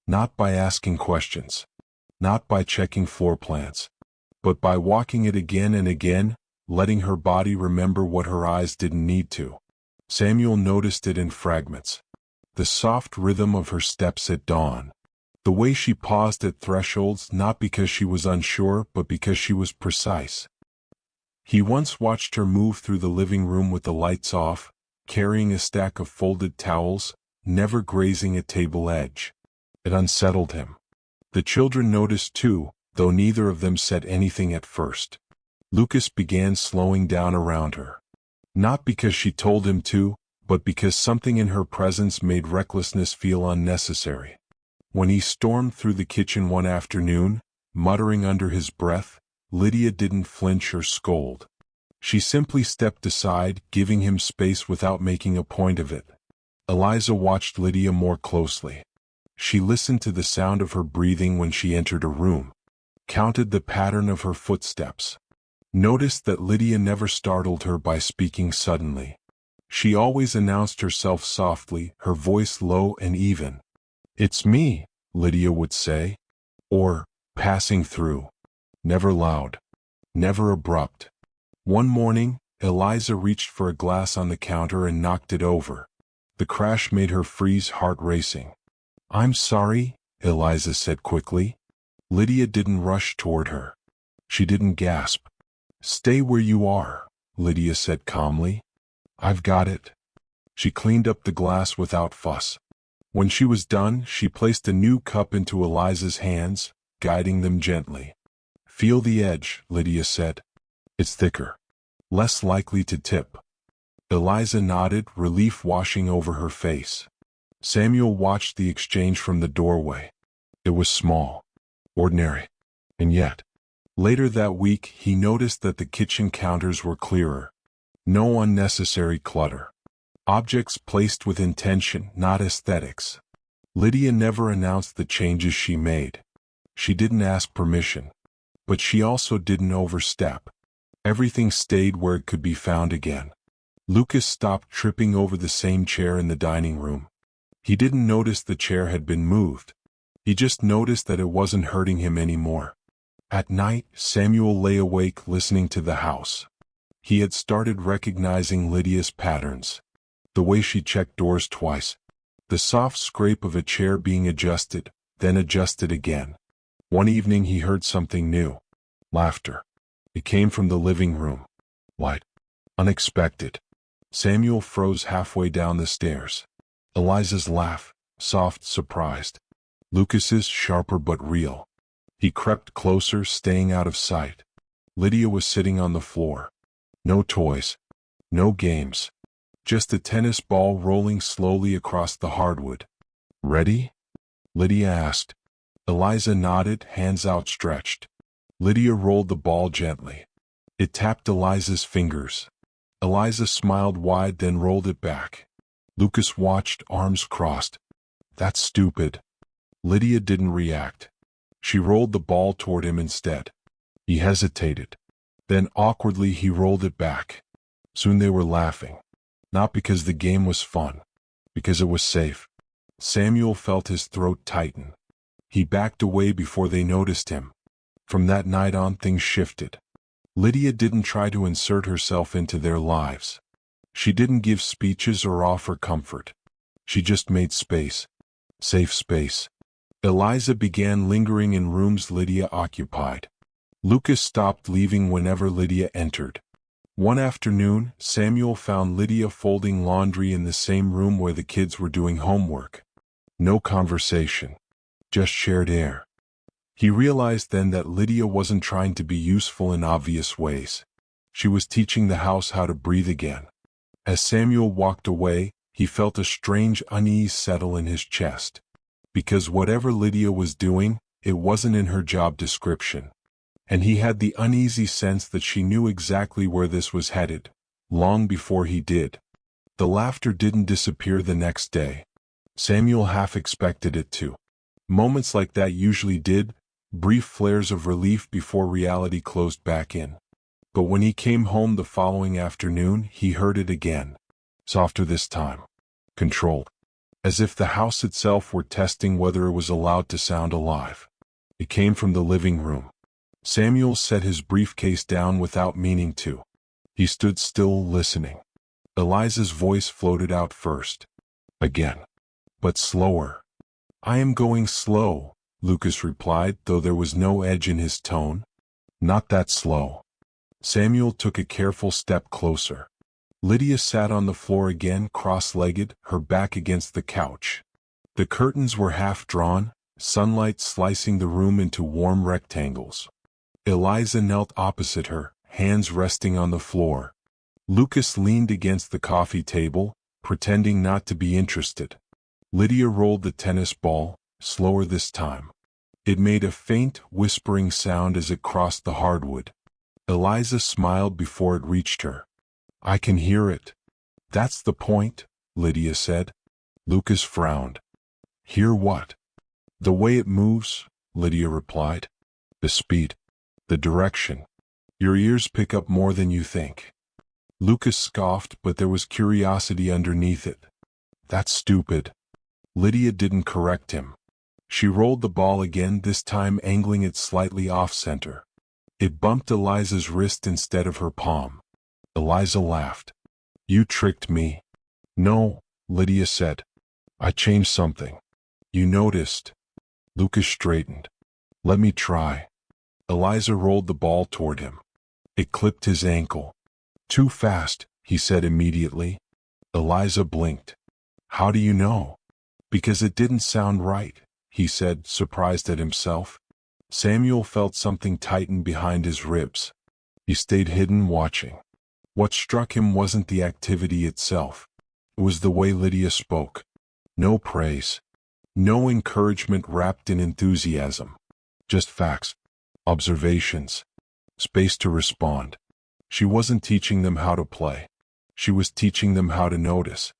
Not by asking questions. Not by checking floor plans. But by walking it again and again, letting her body remember what her eyes didn't need to. Samuel noticed it in fragments. The soft rhythm of her steps at dawn. The way she paused at thresholds, not because she was unsure, but because she was precise. He once watched her move through the living room with the lights off, carrying a stack of folded towels, never grazing a table edge. It unsettled him. The children noticed too, though neither of them said anything at first. Lucas began slowing down around her. Not because she told him to, but because something in her presence made recklessness feel unnecessary. When he stormed through the kitchen one afternoon, muttering under his breath, Lydia didn't flinch or scold. She simply stepped aside, giving him space without making a point of it. Eliza watched Lydia more closely. She listened to the sound of her breathing when she entered a room. Counted the pattern of her footsteps. Noticed that Lydia never startled her by speaking suddenly. She always announced herself softly, her voice low and even. "It's me," Lydia would say. Or, "Passing through." Never loud. Never abrupt. One morning, Eliza reached for a glass on the counter and knocked it over. The crash made her freeze, heart racing. "I'm sorry," Eliza said quickly. Lydia didn't rush toward her. She didn't gasp. "Stay where you are," Lydia said calmly. "I've got it." She cleaned up the glass without fuss. When she was done, she placed a new cup into Eliza's hands, guiding them gently. "Feel the edge," Lydia said. "It's thicker. Less likely to tip." Eliza nodded, relief washing over her face. Samuel watched the exchange from the doorway. It was small. Ordinary. And yet. Later that week, he noticed that the kitchen counters were clearer. No unnecessary clutter. Objects placed with intention, not aesthetics. Lydia never announced the changes she made. She didn't ask permission. But she also didn't overstep. Everything stayed where it could be found again. Lucas stopped tripping over the same chair in the dining room. He didn't notice the chair had been moved. He just noticed that it wasn't hurting him anymore. At night, Samuel lay awake listening to the house. He had started recognizing Lydia's patterns. The way she checked doors twice. The soft scrape of a chair being adjusted, then adjusted again. One evening he heard something new. Laughter. It came from the living room. Light. Unexpected. Samuel froze halfway down the stairs. Eliza's laugh, soft, surprised. Lucas's, sharper but real. He crept closer, staying out of sight. Lydia was sitting on the floor. No toys. No games. Just a tennis ball rolling slowly across the hardwood. Ready? Lydia asked. Eliza nodded, hands outstretched. Lydia rolled the ball gently. It tapped Eliza's fingers. Eliza smiled wide, then rolled it back. Lucas watched, arms crossed. That's stupid. Lydia didn't react. She rolled the ball toward him instead. He hesitated. Then awkwardly he rolled it back. Soon they were laughing. Not because the game was fun. Because it was safe. Samuel felt his throat tighten. He backed away before they noticed him. From that night on, things shifted. Lydia didn't try to insert herself into their lives. She didn't give speeches or offer comfort. She just made space. Safe space. Eliza began lingering in rooms Lydia occupied. Lucas stopped leaving whenever Lydia entered. One afternoon, Samuel found Lydia folding laundry in the same room where the kids were doing homework. No conversation. Just shared air. He realized then that Lydia wasn't trying to be useful in obvious ways. She was teaching the house how to breathe again. As Samuel walked away, he felt a strange unease settle in his chest. Because whatever Lydia was doing, it wasn't in her job description. And he had the uneasy sense that she knew exactly where this was headed, long before he did. The laughter didn't disappear the next day. Samuel half expected it to. Moments like that usually did, brief flares of relief before reality closed back in. But when he came home the following afternoon, he heard it again. Softer this time. Controlled. As if the house itself were testing whether it was allowed to sound alive. It came from the living room. Samuel set his briefcase down without meaning to. He stood still, listening. Eliza's voice floated out first. Again. But slower. I am going slow, Lucas replied, though there was no edge in his tone. Not that slow. Samuel took a careful step closer. Lydia sat on the floor again, cross-legged, her back against the couch. The curtains were half drawn, sunlight slicing the room into warm rectangles. Eliza knelt opposite her, hands resting on the floor. Lucas leaned against the coffee table, pretending not to be interested. Lydia rolled the tennis ball, slower this time. It made a faint, whispering sound as it crossed the hardwood. Eliza smiled before it reached her. I can hear it. That's the point, Lydia said. Lucas frowned. Hear what? The way it moves, Lydia replied. The speed. The direction. Your ears pick up more than you think. Lucas scoffed, but there was curiosity underneath it. That's stupid. Lydia didn't correct him. She rolled the ball again, this time angling it slightly off-center. It bumped Eliza's wrist instead of her palm. Eliza laughed. You tricked me. No, Lydia said. I changed something. You noticed. Lucas straightened. Let me try. Eliza rolled the ball toward him. It clipped his ankle. Too fast, he said immediately. Eliza blinked. How do you know? Because it didn't sound right, he said, surprised at himself. Samuel felt something tighten behind his ribs. He stayed hidden, watching. What struck him wasn't the activity itself. It was the way Lydia spoke. No praise. No encouragement wrapped in enthusiasm. Just facts. Observations. Space to respond. She wasn't teaching them how to play. She was teaching them how to notice.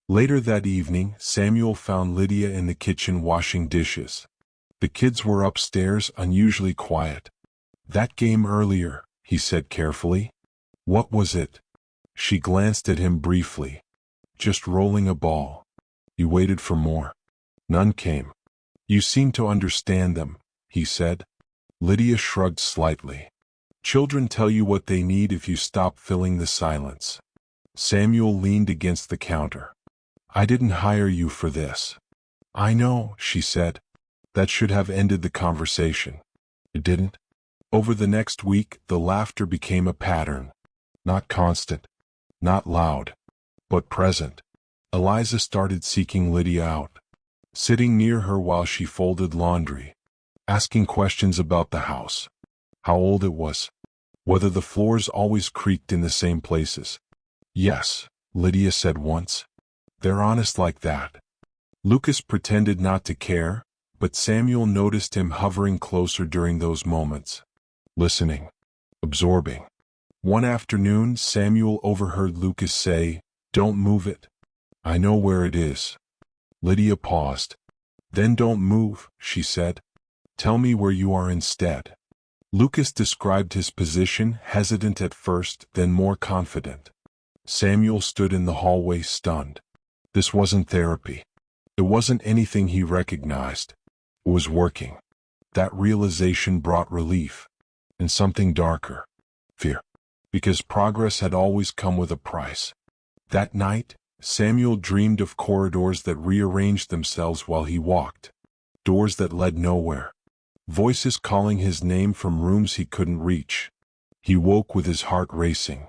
Later that evening, Samuel found Lydia in the kitchen washing dishes. The kids were upstairs, unusually quiet. That game earlier, he said carefully. What was it? She glanced at him briefly. Just rolling a ball. You waited for more. None came. You seem to understand them, he said. Lydia shrugged slightly. Children tell you what they need if you stop filling the silence. Samuel leaned against the counter. I didn't hire you for this. I know, she said. That should have ended the conversation. It didn't. Over the next week, the laughter became a pattern. Not constant, not loud, but present. Eliza started seeking Lydia out, sitting near her while she folded laundry, asking questions about the house, how old it was, whether the floors always creaked in the same places. Yes, Lydia said once. They're honest like that. Lucas pretended not to care, but Samuel noticed him hovering closer during those moments, listening, absorbing. One afternoon, Samuel overheard Lucas say, "Don't move it. I know where it is." Lydia paused. "Then don't move," she said. "Tell me where you are instead." Lucas described his position, hesitant at first, then more confident. Samuel stood in the hallway stunned. This wasn't therapy. It wasn't anything he recognized. It was working. That realization brought relief. And something darker. Fear. Because progress had always come with a price. That night, Samuel dreamed of corridors that rearranged themselves while he walked. Doors that led nowhere. Voices calling his name from rooms he couldn't reach. He woke with his heart racing.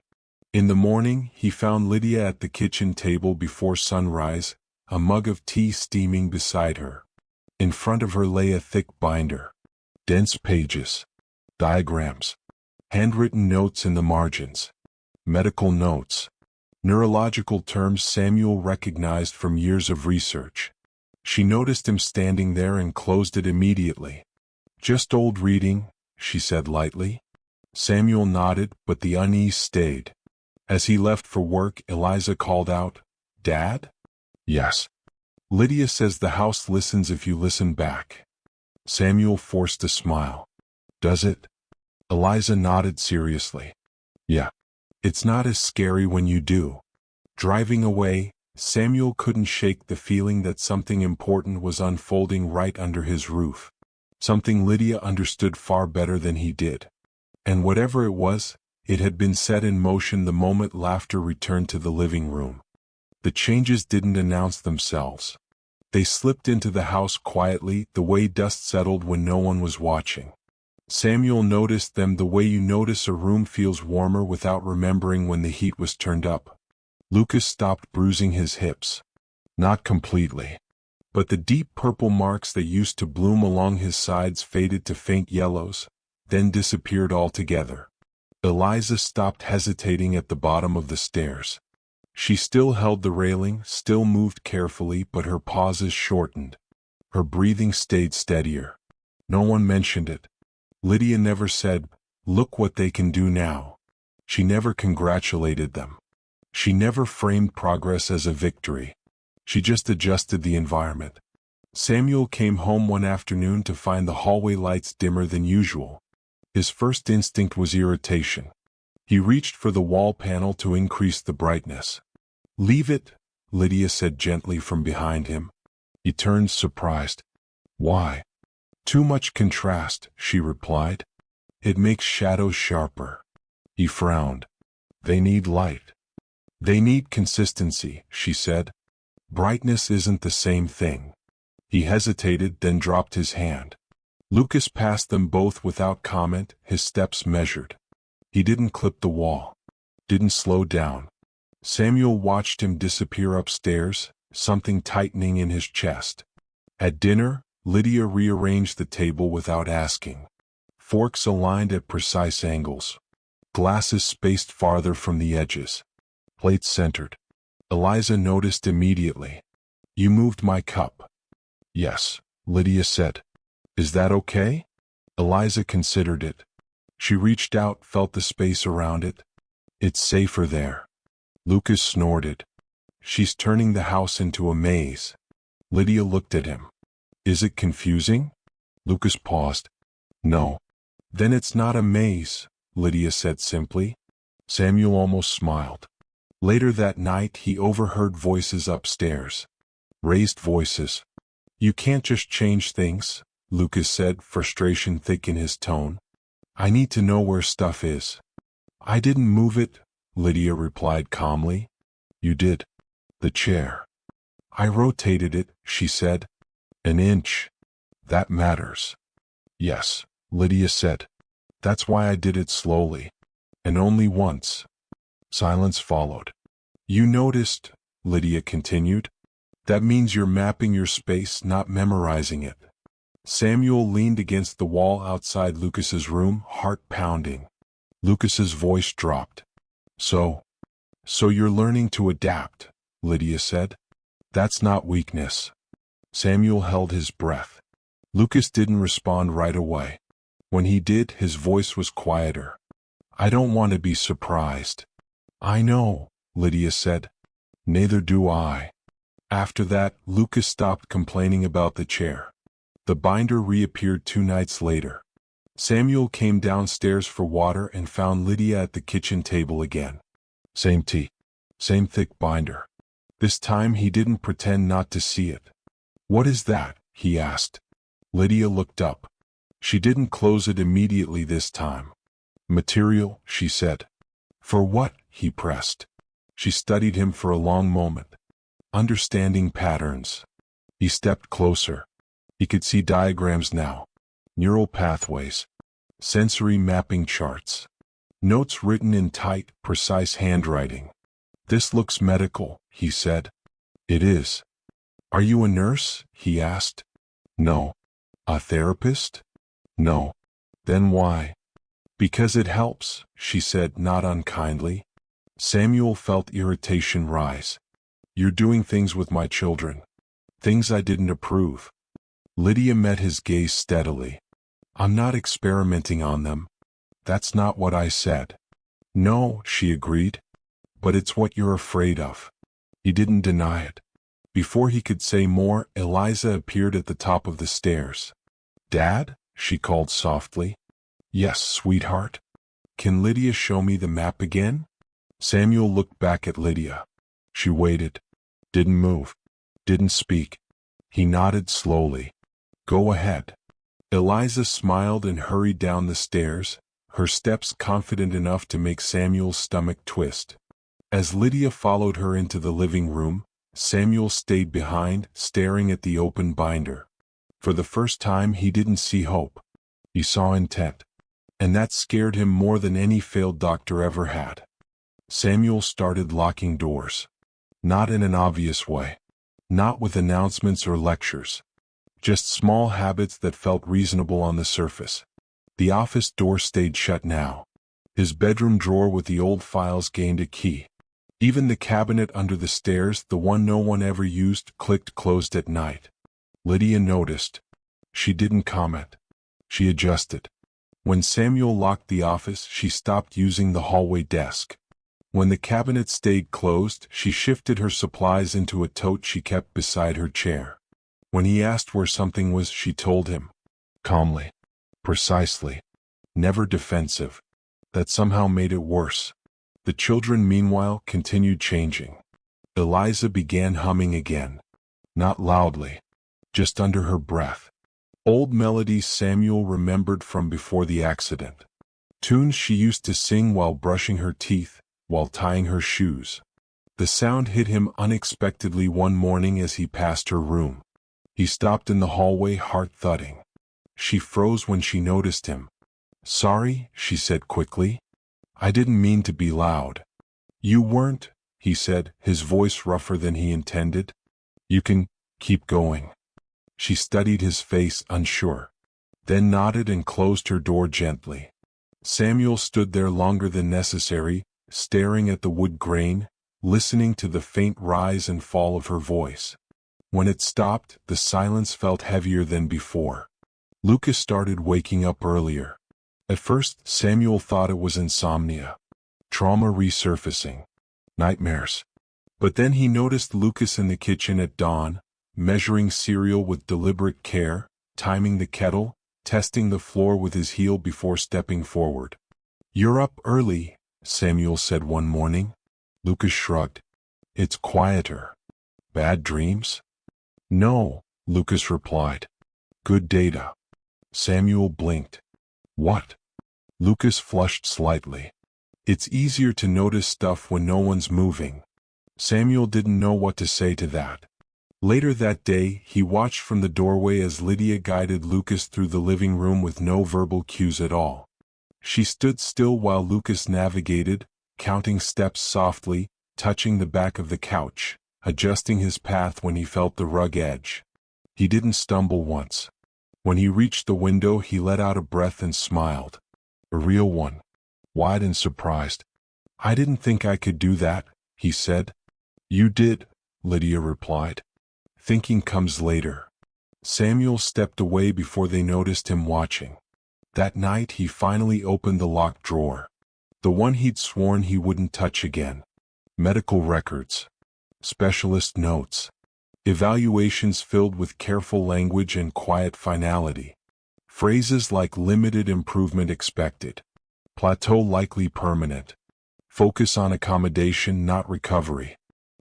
In the morning, he found Lydia at the kitchen table before sunrise, a mug of tea steaming beside her. In front of her lay a thick binder. Dense pages. Diagrams. Handwritten notes in the margins. Medical notes. Neurological terms Samuel recognized from years of research. She noticed him standing there and closed it immediately. "Just old reading," she said lightly. Samuel nodded, but the unease stayed. As he left for work, Eliza called out, "Dad?" "Yes." "Lydia says the house listens if you listen back." Samuel forced a smile. "Does it?" Eliza nodded seriously. "Yeah. It's not as scary when you do." Driving away, Samuel couldn't shake the feeling that something important was unfolding right under his roof. Something Lydia understood far better than he did. And whatever it was, it had been set in motion the moment laughter returned to the living room. The changes didn't announce themselves. They slipped into the house quietly, the way dust settled when no one was watching. Samuel noticed them the way you notice a room feels warmer without remembering when the heat was turned up. Lucas stopped bruising his hips. Not completely. But the deep purple marks that used to bloom along his sides faded to faint yellows, then disappeared altogether. Eliza stopped hesitating at the bottom of the stairs. She still held the railing, still moved carefully, but her pauses shortened. Her breathing stayed steadier. No one mentioned it. Lydia never said, "Look what they can do now." She never congratulated them. She never framed progress as a victory. She just adjusted the environment. Samuel came home one afternoon to find the hallway lights dimmer than usual. His first instinct was irritation. He reached for the wall panel to increase the brightness. "Leave it," Lydia said gently from behind him. He turned surprised. "Why?" "Too much contrast," she replied. "It makes shadows sharper." He frowned. "They need light." "They need consistency," she said. "Brightness isn't the same thing." He hesitated, then dropped his hand. Lucas passed them both without comment, his steps measured. He didn't clip the wall. Didn't slow down. Samuel watched him disappear upstairs, something tightening in his chest. At dinner, Lydia rearranged the table without asking. Forks aligned at precise angles. Glasses spaced farther from the edges. Plates centered. Eliza noticed immediately. "You moved my cup." "Yes," Lydia said. "Is that okay?" Eliza considered it. She reached out, felt the space around it. "It's safer there." Lucas snorted. "She's turning the house into a maze." Lydia looked at him. "Is it confusing?" Lucas paused. "No." "Then it's not a maze," Lydia said simply. Samuel almost smiled. Later that night, he overheard voices upstairs. Raised voices. "You can't just change things," Lucas said, frustration thick in his tone. I need to know where stuff is. I didn't move it, Lydia replied calmly. You did. The chair. I rotated it, she said. An inch. That matters. Yes, Lydia said. That's why I did it slowly. And only once. Silence followed. You noticed, Lydia continued. That means you're mapping your space, not memorizing it. Samuel leaned against the wall outside Lucas's room, heart pounding. Lucas's voice dropped. So you're learning to adapt, Lydia said. That's not weakness. Samuel held his breath. Lucas didn't respond right away. When he did, his voice was quieter. I don't want to be surprised. I know, Lydia said. Neither do I. After that, Lucas stopped complaining about the chair. The binder reappeared 2 nights later. Samuel came downstairs for water and found Lydia at the kitchen table again. Same tea. Same thick binder. This time he didn't pretend not to see it. What is that? He asked. Lydia looked up. She didn't close it immediately this time. Material, she said. For what? He pressed. She studied him for a long moment. Understanding patterns. He stepped closer. He could see diagrams now. Neural pathways. Sensory mapping charts. Notes written in tight, precise handwriting. This looks medical, he said. It is. Are you a nurse? He asked. No. A therapist? No. Then why? Because it helps, she said, not unkindly. Samuel felt irritation rise. You're doing things with my children. Things I didn't approve. Lydia met his gaze steadily. I'm not experimenting on them. That's not what I said. No, she agreed. But it's what you're afraid of. He didn't deny it. Before he could say more, Eliza appeared at the top of the stairs. Dad? She called softly. Yes, sweetheart. Can Lydia show me the map again? Samuel looked back at Lydia. She waited. Didn't move. Didn't speak. He nodded slowly. Go ahead. Eliza smiled and hurried down the stairs, her steps confident enough to make Samuel's stomach twist. As Lydia followed her into the living room, Samuel stayed behind, staring at the open binder. For the first time he didn't see hope. He saw intent. And that scared him more than any failed doctor ever had. Samuel started locking doors. Not in an obvious way. Not with announcements or lectures. Just small habits that felt reasonable on the surface. The office door stayed shut now. His bedroom drawer with the old files gained a key. Even the cabinet under the stairs, the one no one ever used, clicked closed at night. Lydia noticed. She didn't comment. She adjusted. When Samuel locked the office, she stopped using the hallway desk. When the cabinet stayed closed, she shifted her supplies into a tote she kept beside her chair. When he asked where something was, she told him. Calmly. Precisely. Never defensive. That somehow made it worse. The children, meanwhile, continued changing. Eliza began humming again. Not loudly. Just under her breath. Old melodies Samuel remembered from before the accident. Tunes she used to sing while brushing her teeth, while tying her shoes. The sound hit him unexpectedly one morning as he passed her room. He stopped in the hallway, heart thudding. She froze when she noticed him. Sorry, she said quickly. I didn't mean to be loud. You weren't, he said, his voice rougher than he intended. You can keep going. She studied his face, unsure. Then nodded and closed her door gently. Samuel stood there longer than necessary, staring at the wood grain, listening to the faint rise and fall of her voice. When it stopped, the silence felt heavier than before. Lucas started waking up earlier. At first, Samuel thought it was insomnia. Trauma resurfacing. Nightmares. But then he noticed Lucas in the kitchen at dawn, measuring cereal with deliberate care, timing the kettle, testing the floor with his heel before stepping forward. You're up early, Samuel said one morning. Lucas shrugged. It's quieter. Bad dreams? No, Lucas replied. Good data. Samuel blinked. What? Lucas flushed slightly. It's easier to notice stuff when no one's moving. Samuel didn't know what to say to that. Later that day, he watched from the doorway as Lydia guided Lucas through the living room with no verbal cues at all. She stood still while Lucas navigated, counting steps softly, touching the back of the couch, adjusting his path when he felt the rug edge. He didn't stumble once. When he reached the window, he let out a breath and smiled. A real one. Wide and surprised. I didn't think I could do that, he said. You did, Lydia replied. Thinking comes later. Samuel stepped away before they noticed him watching. That night he finally opened the locked drawer. The one he'd sworn he wouldn't touch again. Medical records. Specialist notes. Evaluations filled with careful language and quiet finality. Phrases like limited improvement expected. Plateau likely permanent. Focus on accommodation, not recovery.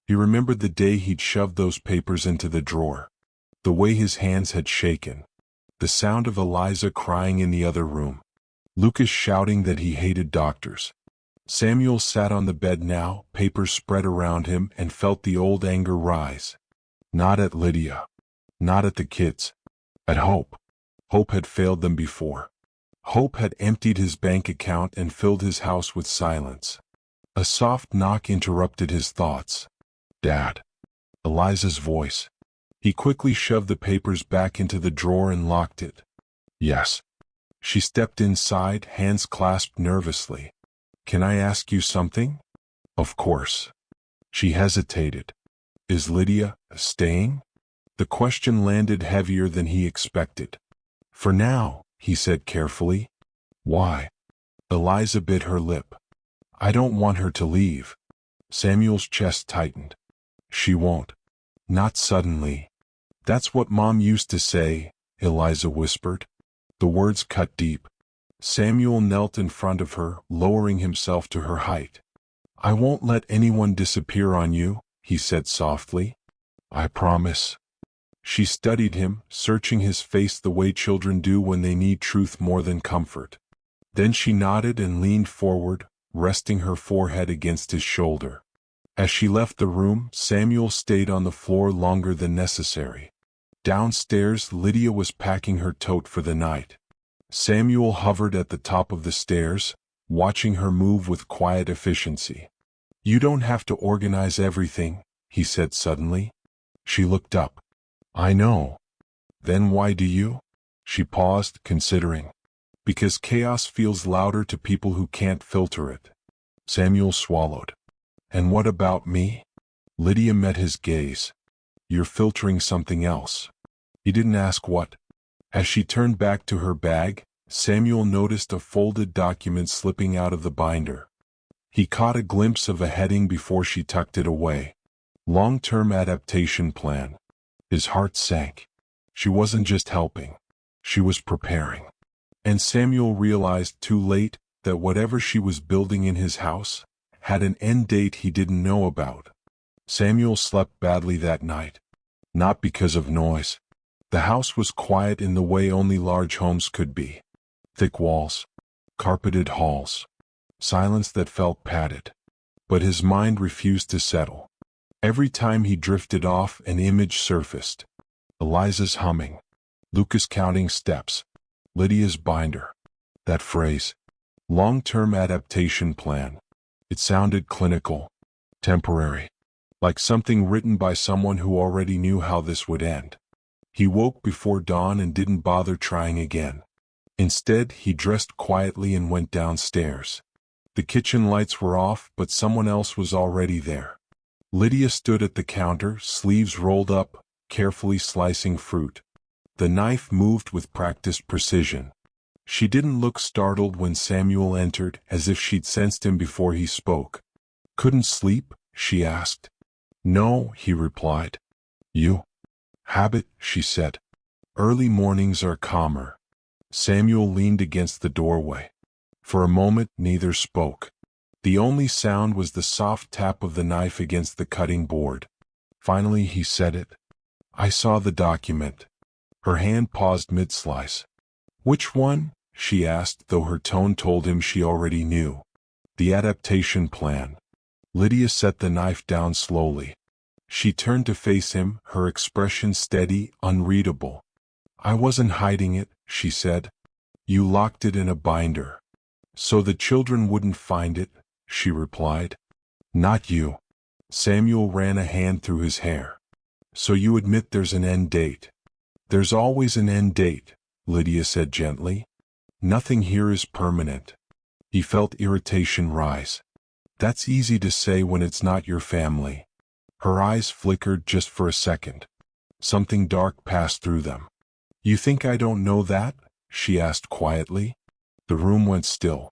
He remembered the day he'd shoved those papers into the drawer. The way his hands had shaken. The sound of Eliza crying in the other room. Lucas shouting that he hated doctors. Samuel sat on the bed now, papers spread around him, and felt the old anger rise. Not at Lydia. Not at the kids. At Hope. Hope had failed them before. Hope had emptied his bank account and filled his house with silence. A soft knock interrupted his thoughts. Dad. Eliza's voice. He quickly shoved the papers back into the drawer and locked it. Yes. She stepped inside, hands clasped nervously. Can I ask you something? Of course. She hesitated. Is Lydia staying? The question landed heavier than he expected. For now, he said carefully. Why? Eliza bit her lip. I don't want her to leave. Samuel's chest tightened. She won't. Not suddenly. That's what Mom used to say, Eliza whispered. The words cut deep. Samuel knelt in front of her, lowering himself to her height. I won't let anyone disappear on you, he said softly. I promise. She studied him, searching his face the way children do when they need truth more than comfort. Then she nodded and leaned forward, resting her forehead against his shoulder. As she left the room, Samuel stayed on the floor longer than necessary. Downstairs, Lydia was packing her tote for the night. Samuel hovered at the top of the stairs, watching her move with quiet efficiency. You don't have to organize everything, he said suddenly. She looked up. I know. Then why do you? She paused, considering. Because chaos feels louder to people who can't filter it. Samuel swallowed. And what about me? Lydia met his gaze. You're filtering something else. He didn't ask what. As she turned back to her bag, Samuel noticed a folded document slipping out of the binder. He caught a glimpse of a heading before she tucked it away. Long-term adaptation plan. His heart sank. She wasn't just helping. She was preparing. And Samuel realized too late that whatever she was building in his house had an end date he didn't know about. Samuel slept badly that night. Not because of noise. The house was quiet in the way only large homes could be. Thick walls. Carpeted halls. Silence that felt padded. But his mind refused to settle. Every time he drifted off, an image surfaced. Eliza's humming. Lucas counting steps. Lydia's binder. That phrase. Long-term adaptation plan. It sounded clinical. Temporary. Like something written by someone who already knew how this would end. He woke before dawn and didn't bother trying again. Instead, he dressed quietly and went downstairs. The kitchen lights were off, but someone else was already there. Lydia stood at the counter, sleeves rolled up, carefully slicing fruit. The knife moved with practiced precision. She didn't look startled when Samuel entered, as if she'd sensed him before he spoke. Couldn't sleep? She asked. No, he replied. You? Habit, she said. Early mornings are calmer. Samuel leaned against the doorway. For a moment, neither spoke. The only sound was the soft tap of the knife against the cutting board. Finally, he said it. I saw the document. Her hand paused mid-slice. Which one? She asked, though her tone told him she already knew. The adaptation plan. Lydia set the knife down slowly. She turned to face him, her expression steady, unreadable. I wasn't hiding it, she said. You locked it in a binder. So the children wouldn't find it, she replied. Not you. Samuel ran a hand through his hair. So you admit there's an end date? There's always an end date, Lydia said gently. Nothing here is permanent. He felt irritation rise. That's easy to say when it's not your family. Her eyes flickered just for a second. Something dark passed through them. You think I don't know that? She asked quietly. The room went still.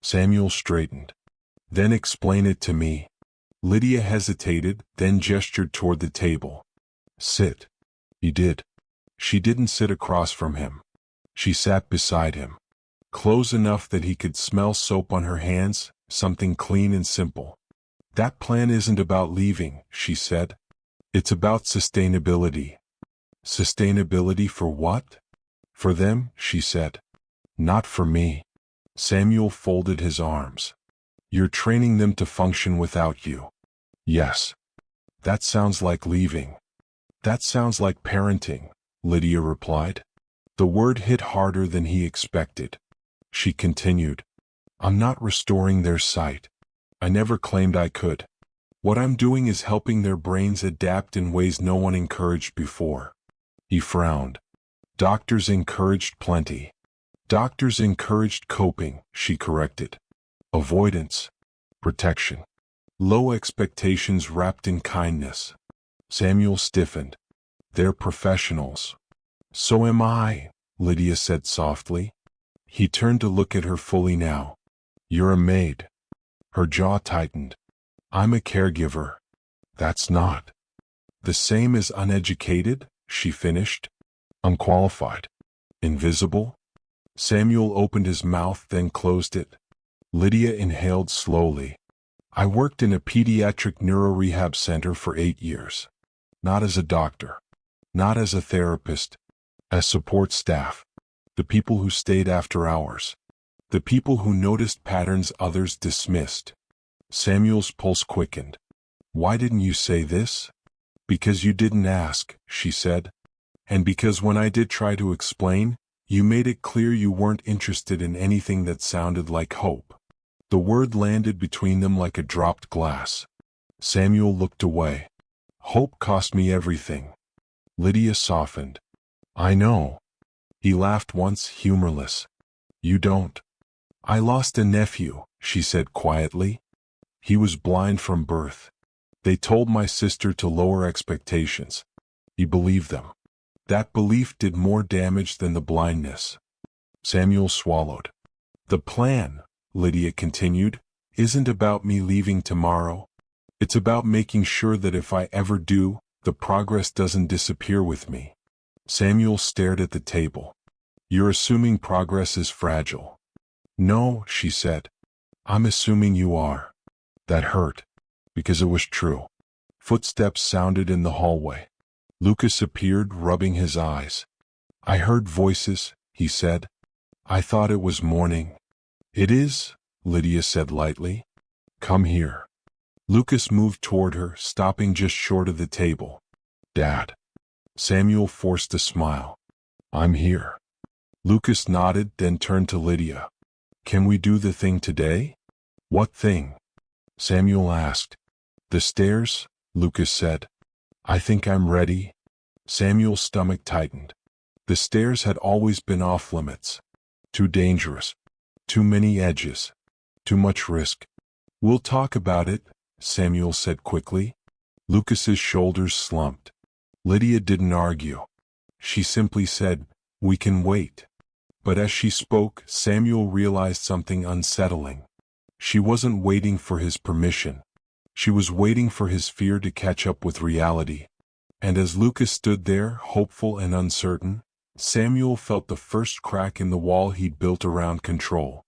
Samuel straightened. Then explain it to me. Lydia hesitated, then gestured toward the table. Sit. He did. She didn't sit across from him. She sat beside him. Close enough that he could smell soap on her hands, something clean and simple. That plan isn't about leaving, she said. It's about sustainability. Sustainability for what? For them, she said. Not for me. Samuel folded his arms. You're training them to function without you. Yes. That sounds like leaving. That sounds like parenting, Lydia replied. The word hit harder than he expected. She continued. I'm not restoring their sight. I never claimed I could. What I'm doing is helping their brains adapt in ways no one encouraged before. He frowned. Doctors encouraged plenty. Doctors encouraged coping, she corrected. Avoidance. Protection. Low expectations wrapped in kindness. Samuel stiffened. They're professionals. So am I, Lydia said softly. He turned to look at her fully now. You're a maid. Her jaw tightened. I'm a caregiver. That's not. The same as uneducated, she finished. Unqualified. Invisible. Samuel opened his mouth, then closed it. Lydia inhaled slowly. I worked in a pediatric neurorehab center for 8 years. Not as a doctor. Not as a therapist. As support staff. The people who stayed after hours. The people who noticed patterns others dismissed. Samuel's pulse quickened. Why didn't you say this? Because you didn't ask, she said. And because when I did try to explain, you made it clear you weren't interested in anything that sounded like hope. The word landed between them like a dropped glass. Samuel looked away. Hope cost me everything. Lydia softened. I know. He laughed once, humorless. You don't. I lost a nephew, she said quietly. He was blind from birth. They told my sister to lower expectations. He believed them. That belief did more damage than the blindness. Samuel swallowed. The plan, Lydia continued, isn't about me leaving tomorrow. It's about making sure that if I ever do, the progress doesn't disappear with me. Samuel stared at the table. You're assuming progress is fragile. No, she said. I'm assuming you are. That hurt. Because it was true. Footsteps sounded in the hallway. Lucas appeared, rubbing his eyes. I heard voices, he said. I thought it was morning. It is, Lydia said lightly. Come here. Lucas moved toward her, stopping just short of the table. Dad. Samuel forced a smile. I'm here. Lucas nodded, then turned to Lydia. Can we do the thing today? What thing? Samuel asked. The stairs, Lucas said. I think I'm ready. Samuel's stomach tightened. The stairs had always been off limits. Too dangerous. Too many edges. Too much risk. We'll talk about it, Samuel said quickly. Lucas's shoulders slumped. Lydia didn't argue. She simply said, we can wait. But as she spoke, Samuel realized something unsettling. She wasn't waiting for his permission. She was waiting for his fear to catch up with reality. And as Lucas stood there, hopeful and uncertain, Samuel felt the first crack in the wall he'd built around control.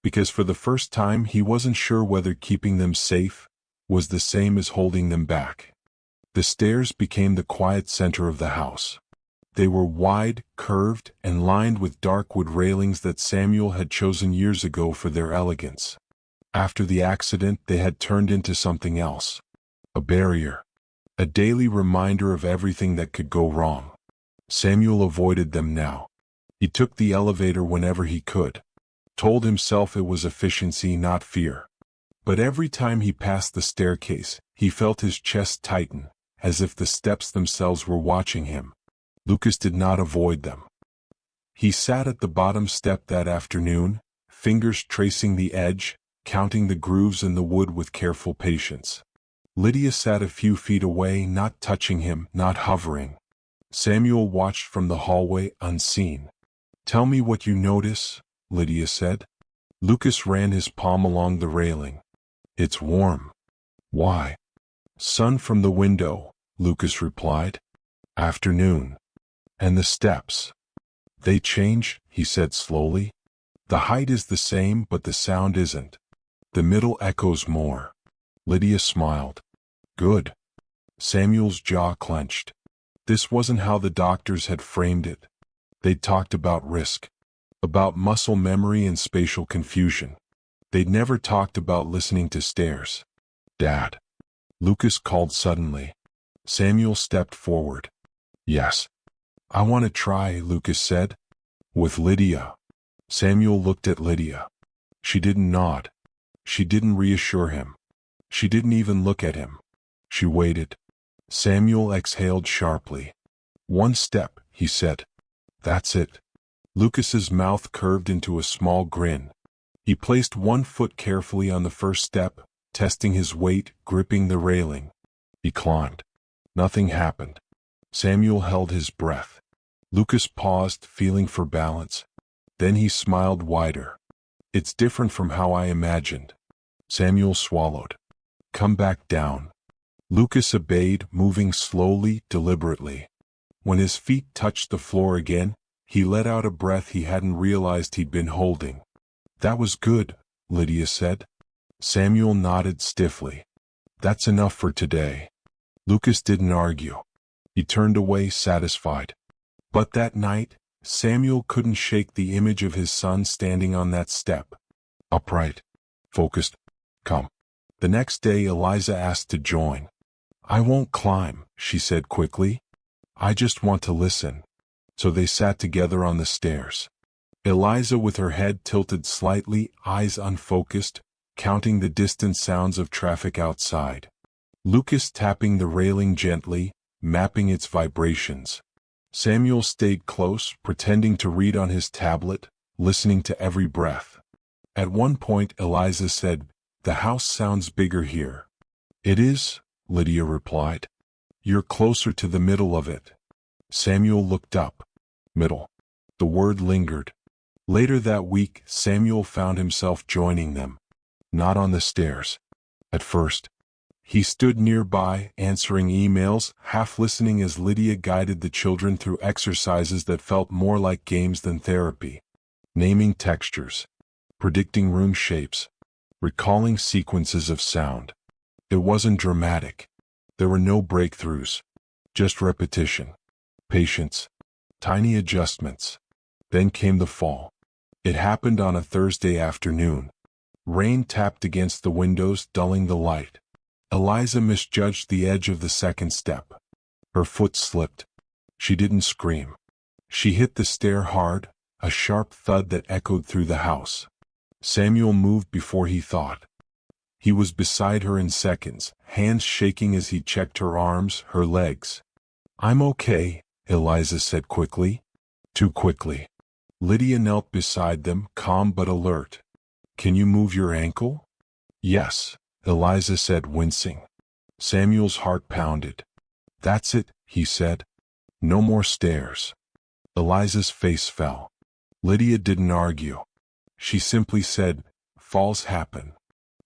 Because for the first time he wasn't sure whether keeping them safe was the same as holding them back. The stairs became the quiet center of the house. They were wide, curved, and lined with dark wood railings that Samuel had chosen years ago for their elegance. After the accident, they had turned into something else. A barrier. A daily reminder of everything that could go wrong. Samuel avoided them now. He took the elevator whenever he could. Told himself it was efficiency, not fear. But every time he passed the staircase, he felt his chest tighten, as if the steps themselves were watching him. Lucas did not avoid them. He sat at the bottom step that afternoon, fingers tracing the edge, counting the grooves in the wood with careful patience. Lydia sat a few feet away, not touching him, not hovering. Samuel watched from the hallway, unseen. "Tell me what you notice," Lydia said. Lucas ran his palm along the railing. "It's warm." "Why?" "Sun from the window," Lucas replied. "Afternoon." "And the steps?" "They change," he said slowly. "The height is the same, but the sound isn't. The middle echoes more." Lydia smiled. "Good." Samuel's jaw clenched. This wasn't how the doctors had framed it. They'd talked about risk, about muscle memory and spatial confusion. They'd never talked about listening to stairs. "Dad." Lucas called suddenly. Samuel stepped forward. "Yes." "I want to try," Lucas said. "With Lydia." Samuel looked at Lydia. She didn't nod. She didn't reassure him. She didn't even look at him. She waited. Samuel exhaled sharply. "One step," he said. "That's it." Lucas's mouth curved into a small grin. He placed one foot carefully on the first step, testing his weight, gripping the railing. He climbed. Nothing happened. Samuel held his breath. Lucas paused, feeling for balance. Then he smiled wider. "It's different from how I imagined." Samuel swallowed. "Come back down." Lucas obeyed, moving slowly, deliberately. When his feet touched the floor again, he let out a breath he hadn't realized he'd been holding. "That was good," Lydia said. Samuel nodded stiffly. "That's enough for today." Lucas didn't argue. He turned away, satisfied. But that night, Samuel couldn't shake the image of his son standing on that step. Upright. Focused. Calm. The next day, Eliza asked to join. "I won't climb," she said quickly. "I just want to listen." So they sat together on the stairs. Eliza with her head tilted slightly, eyes unfocused, counting the distant sounds of traffic outside. Lucas tapping the railing gently, mapping its vibrations. Samuel stayed close, pretending to read on his tablet, listening to every breath. At one point Eliza said, "The house sounds bigger here." "It is," Lydia replied. "You're closer to the middle of it." Samuel looked up. Middle. The word lingered. Later that week, Samuel found himself joining them. Not on the stairs. At first. He stood nearby, answering emails, half listening as Lydia guided the children through exercises that felt more like games than therapy. Naming textures. Predicting room shapes. Recalling sequences of sound. It wasn't dramatic. There were no breakthroughs. Just repetition. Patience. Tiny adjustments. Then came the fall. It happened on a Thursday afternoon. Rain tapped against the windows, dulling the light. Eliza misjudged the edge of the second step. Her foot slipped. She didn't scream. She hit the stair hard, a sharp thud that echoed through the house. Samuel moved before he thought. He was beside her in seconds, hands shaking as he checked her arms, her legs. "I'm okay," Eliza said quickly. Too quickly. Lydia knelt beside them, calm but alert. "Can you move your ankle?" "Yes," Eliza said, wincing. Samuel's heart pounded. "That's it," he said. "No more stairs." Eliza's face fell. Lydia didn't argue. She simply said, "Falls happen."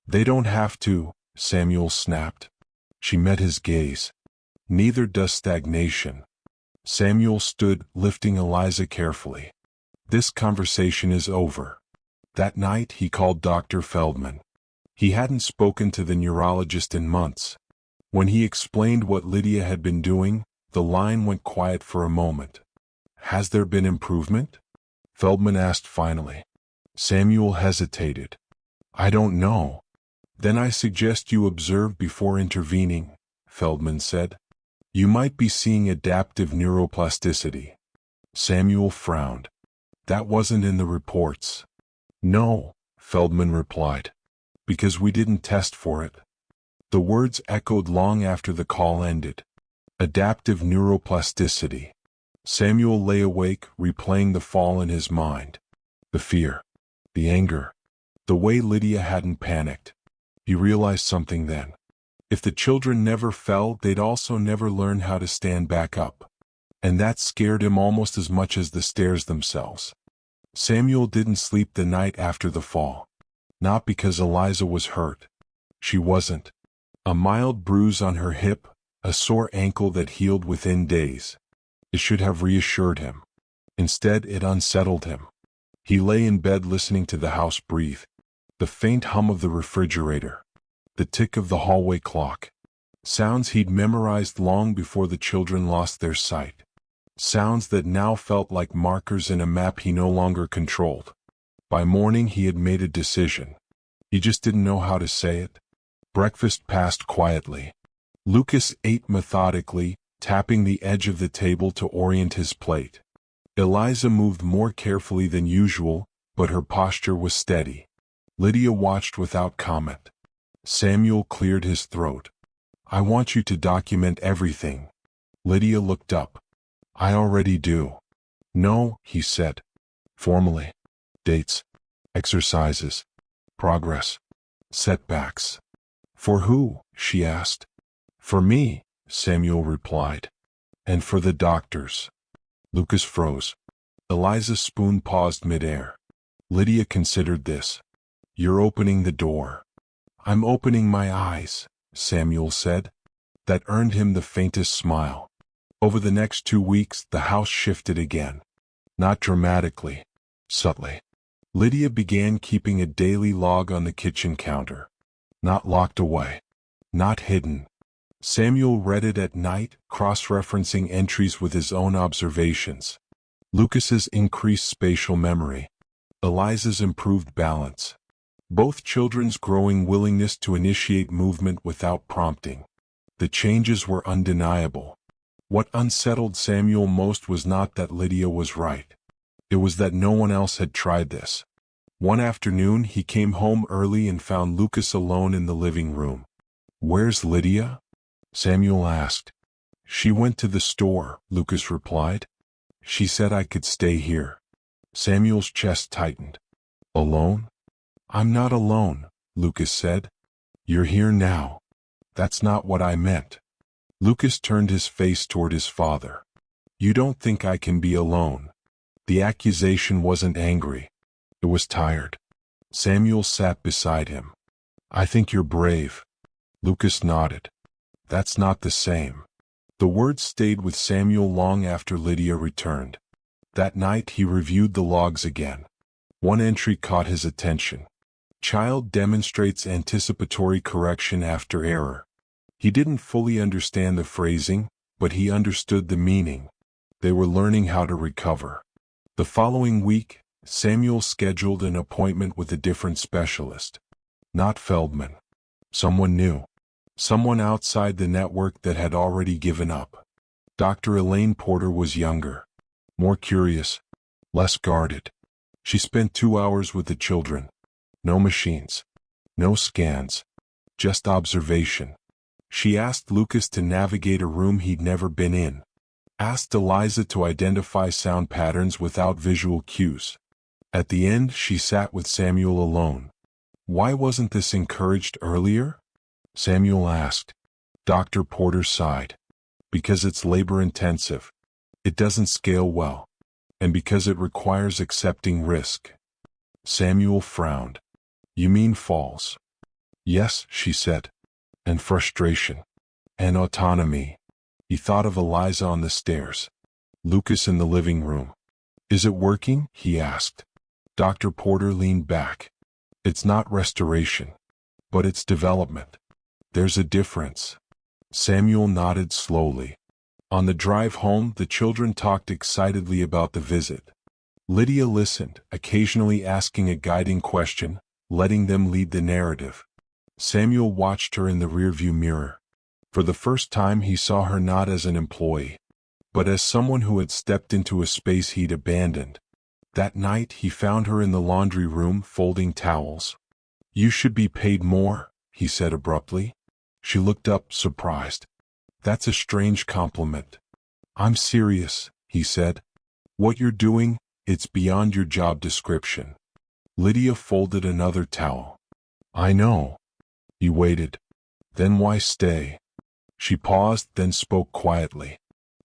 "They don't have to," Samuel snapped. She met his gaze. "Neither does stagnation." Samuel stood, lifting Eliza carefully. "This conversation is over." That night he called Dr. Feldman. He hadn't spoken to the neurologist in months. When he explained what Lydia had been doing, the line went quiet for a moment. Has there been improvement? Feldman asked finally. Samuel hesitated. I don't know. Then I suggest you observe before intervening, Feldman said. You might be seeing adaptive neuroplasticity. Samuel frowned. That wasn't in the reports. No, Feldman replied. Because we didn't test for it. The words echoed long after the call ended. Adaptive neuroplasticity. Samuel lay awake, replaying the fall in his mind. The fear. The anger. The way Lydia hadn't panicked. He realized something then. If the children never fell, they'd also never learn how to stand back up. And that scared him almost as much as the stairs themselves. Samuel didn't sleep the night after the fall. Not because Eliza was hurt. She wasn't. A mild bruise on her hip, a sore ankle that healed within days. It should have reassured him. Instead, it unsettled him. He lay in bed listening to the house breathe. The faint hum of the refrigerator. The tick of the hallway clock. Sounds he'd memorized long before the children lost their sight. Sounds that now felt like markers in a map he no longer controlled. By morning he had made a decision. He just didn't know how to say it. Breakfast passed quietly. Lucas ate methodically, tapping the edge of the table to orient his plate. Eliza moved more carefully than usual, but her posture was steady. Lydia watched without comment. Samuel cleared his throat. I want you to document everything. Lydia looked up. I already do. No, he said. Formally. Dates. Exercises. Progress. Setbacks. For who? She asked. For me, Samuel replied. And for the doctors. Lucas froze. Eliza's spoon paused midair. Lydia considered this. You're opening the door. I'm opening my eyes, Samuel said. That earned him the faintest smile. Over the next 2 weeks, the house shifted again. Not dramatically. Subtly. Lydia began keeping a daily log on the kitchen counter. Not locked away. Not hidden. Samuel read it at night, cross-referencing entries with his own observations. Lucas's increased spatial memory. Eliza's improved balance. Both children's growing willingness to initiate movement without prompting. The changes were undeniable. What unsettled Samuel most was not that Lydia was right. It was that no one else had tried this. One afternoon he came home early and found Lucas alone in the living room. Where's Lydia? Samuel asked. She went to the store, Lucas replied. She said I could stay here. Samuel's chest tightened. Alone? I'm not alone, Lucas said. You're here now. That's not what I meant. Lucas turned his face toward his father. You don't think I can be alone? The accusation wasn't angry. It was tired. Samuel sat beside him. I think you're brave. Lucas nodded. That's not the same. The words stayed with Samuel long after Lydia returned. That night he reviewed the logs again. One entry caught his attention. Child demonstrates anticipatory correction after error. He didn't fully understand the phrasing, but he understood the meaning. They were learning how to recover. The following week, Samuel scheduled an appointment with a different specialist. Not Feldman. Someone new. Someone outside the network that had already given up. Dr. Elaine Porter was younger. More curious. Less guarded. She spent 2 hours with the children. No machines. No scans. Just observation. She asked Lucas to navigate a room he'd never been in. Asked Eliza to identify sound patterns without visual cues. At the end, she sat with Samuel alone. Why wasn't this encouraged earlier? Samuel asked. Dr. Porter sighed. Because it's labor-intensive. It doesn't scale well. And because it requires accepting risk. Samuel frowned. You mean falls? Yes, she said. And frustration. And autonomy. He thought of Eliza on the stairs. Lucas in the living room. Is it working? He asked. Dr. Porter leaned back. It's not restoration. But it's development. There's a difference. Samuel nodded slowly. On the drive home, the children talked excitedly about the visit. Lydia listened, occasionally asking a guiding question, letting them lead the narrative. Samuel watched her in the rearview mirror. For the first time he saw her not as an employee, but as someone who had stepped into a space he'd abandoned. That night he found her in the laundry room folding towels. "You should be paid more," he said abruptly. She looked up, surprised. "That's a strange compliment." "I'm serious," he said. "What you're doing, it's beyond your job description." Lydia folded another towel. "I know." He waited. "Then why stay?" She paused, then spoke quietly.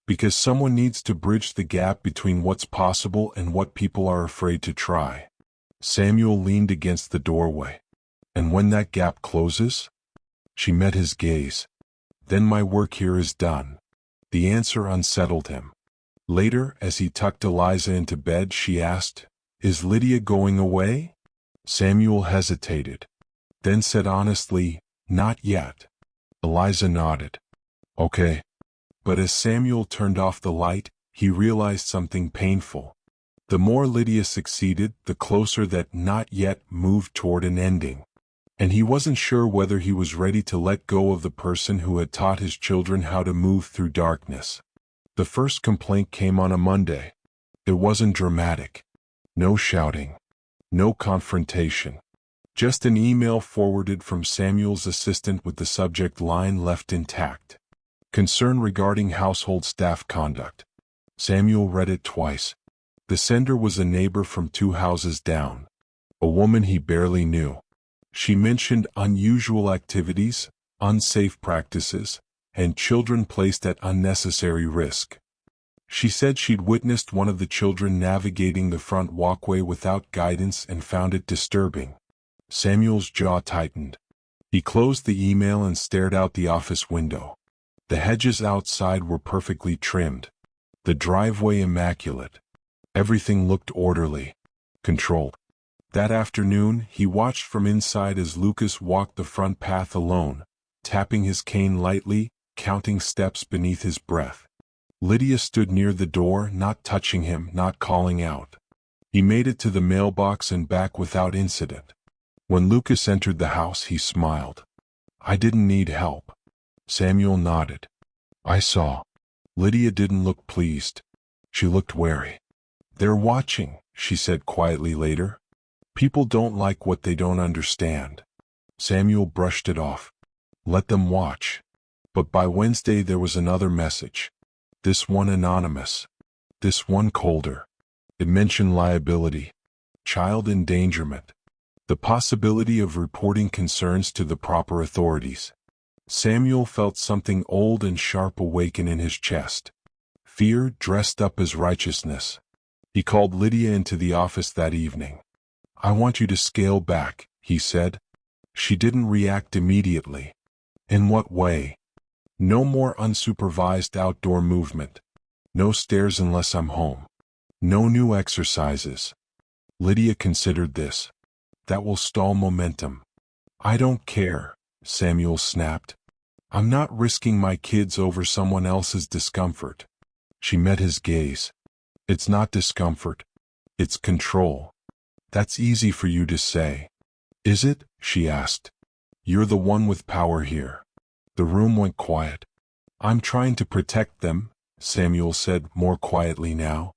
"Because someone needs to bridge the gap between what's possible and what people are afraid to try." Samuel leaned against the doorway. "And when that gap closes?" She met his gaze. "Then my work here is done." The answer unsettled him. Later, as he tucked Eliza into bed, she asked, "Is Lydia going away?" Samuel hesitated, then said honestly, "Not yet." Eliza nodded. "Okay." But as Samuel turned off the light, he realized something painful. The more Lydia succeeded, the closer that "not yet" moved toward an ending. And he wasn't sure whether he was ready to let go of the person who had taught his children how to move through darkness. The first complaint came on a Monday. It wasn't dramatic. No shouting. No confrontation. Just an email forwarded from Samuel's assistant with the subject line left intact. Concern regarding household staff conduct. Samuel read it twice. The sender was a neighbor from 2 houses down. A woman he barely knew. She mentioned unusual activities, unsafe practices, and children placed at unnecessary risk. She said she'd witnessed one of the children navigating the front walkway without guidance and found it disturbing. Samuel's jaw tightened. He closed the email and stared out the office window. The hedges outside were perfectly trimmed. The driveway immaculate. Everything looked orderly, controlled. That afternoon, he watched from inside as Lucas walked the front path alone, tapping his cane lightly, counting steps beneath his breath. Lydia stood near the door, not touching him, not calling out. He made it to the mailbox and back without incident. When Lucas entered the house, he smiled. "I didn't need help." Samuel nodded. "I saw." Lydia didn't look pleased. She looked wary. "They're watching," she said quietly later. "People don't like what they don't understand." Samuel brushed it off. Let them watch. But by Wednesday there was another message. This one anonymous. This one colder. It mentioned liability. Child endangerment. The possibility of reporting concerns to the proper authorities. Samuel felt something old and sharp awaken in his chest. Fear dressed up as righteousness. He called Lydia into the office that evening. "I want you to scale back," he said. She didn't react immediately. "In what way?" "No more unsupervised outdoor movement. No stairs unless I'm home. No new exercises." Lydia considered this. "That will stall momentum." "I don't care," Samuel snapped. "I'm not risking my kids over someone else's discomfort." She met his gaze. "It's not discomfort. It's control." "That's easy for you to say." "Is it?" she asked. "You're the one with power here." The room went quiet. "I'm trying to protect them," Samuel said more quietly now.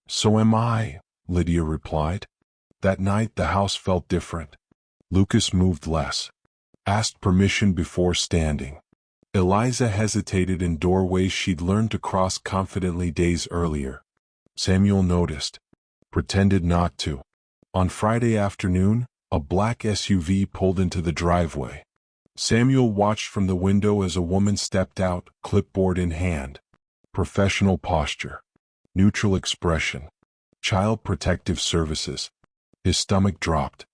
"So am I," Lydia replied. That night the house felt different. Lucas moved less. Asked permission before standing. Eliza hesitated in doorways she'd learned to cross confidently days earlier. Samuel noticed. Pretended not to. On Friday afternoon, a black SUV pulled into the driveway. Samuel watched from the window as a woman stepped out, clipboard in hand. Professional posture. Neutral expression. Child Protective Services. His stomach dropped.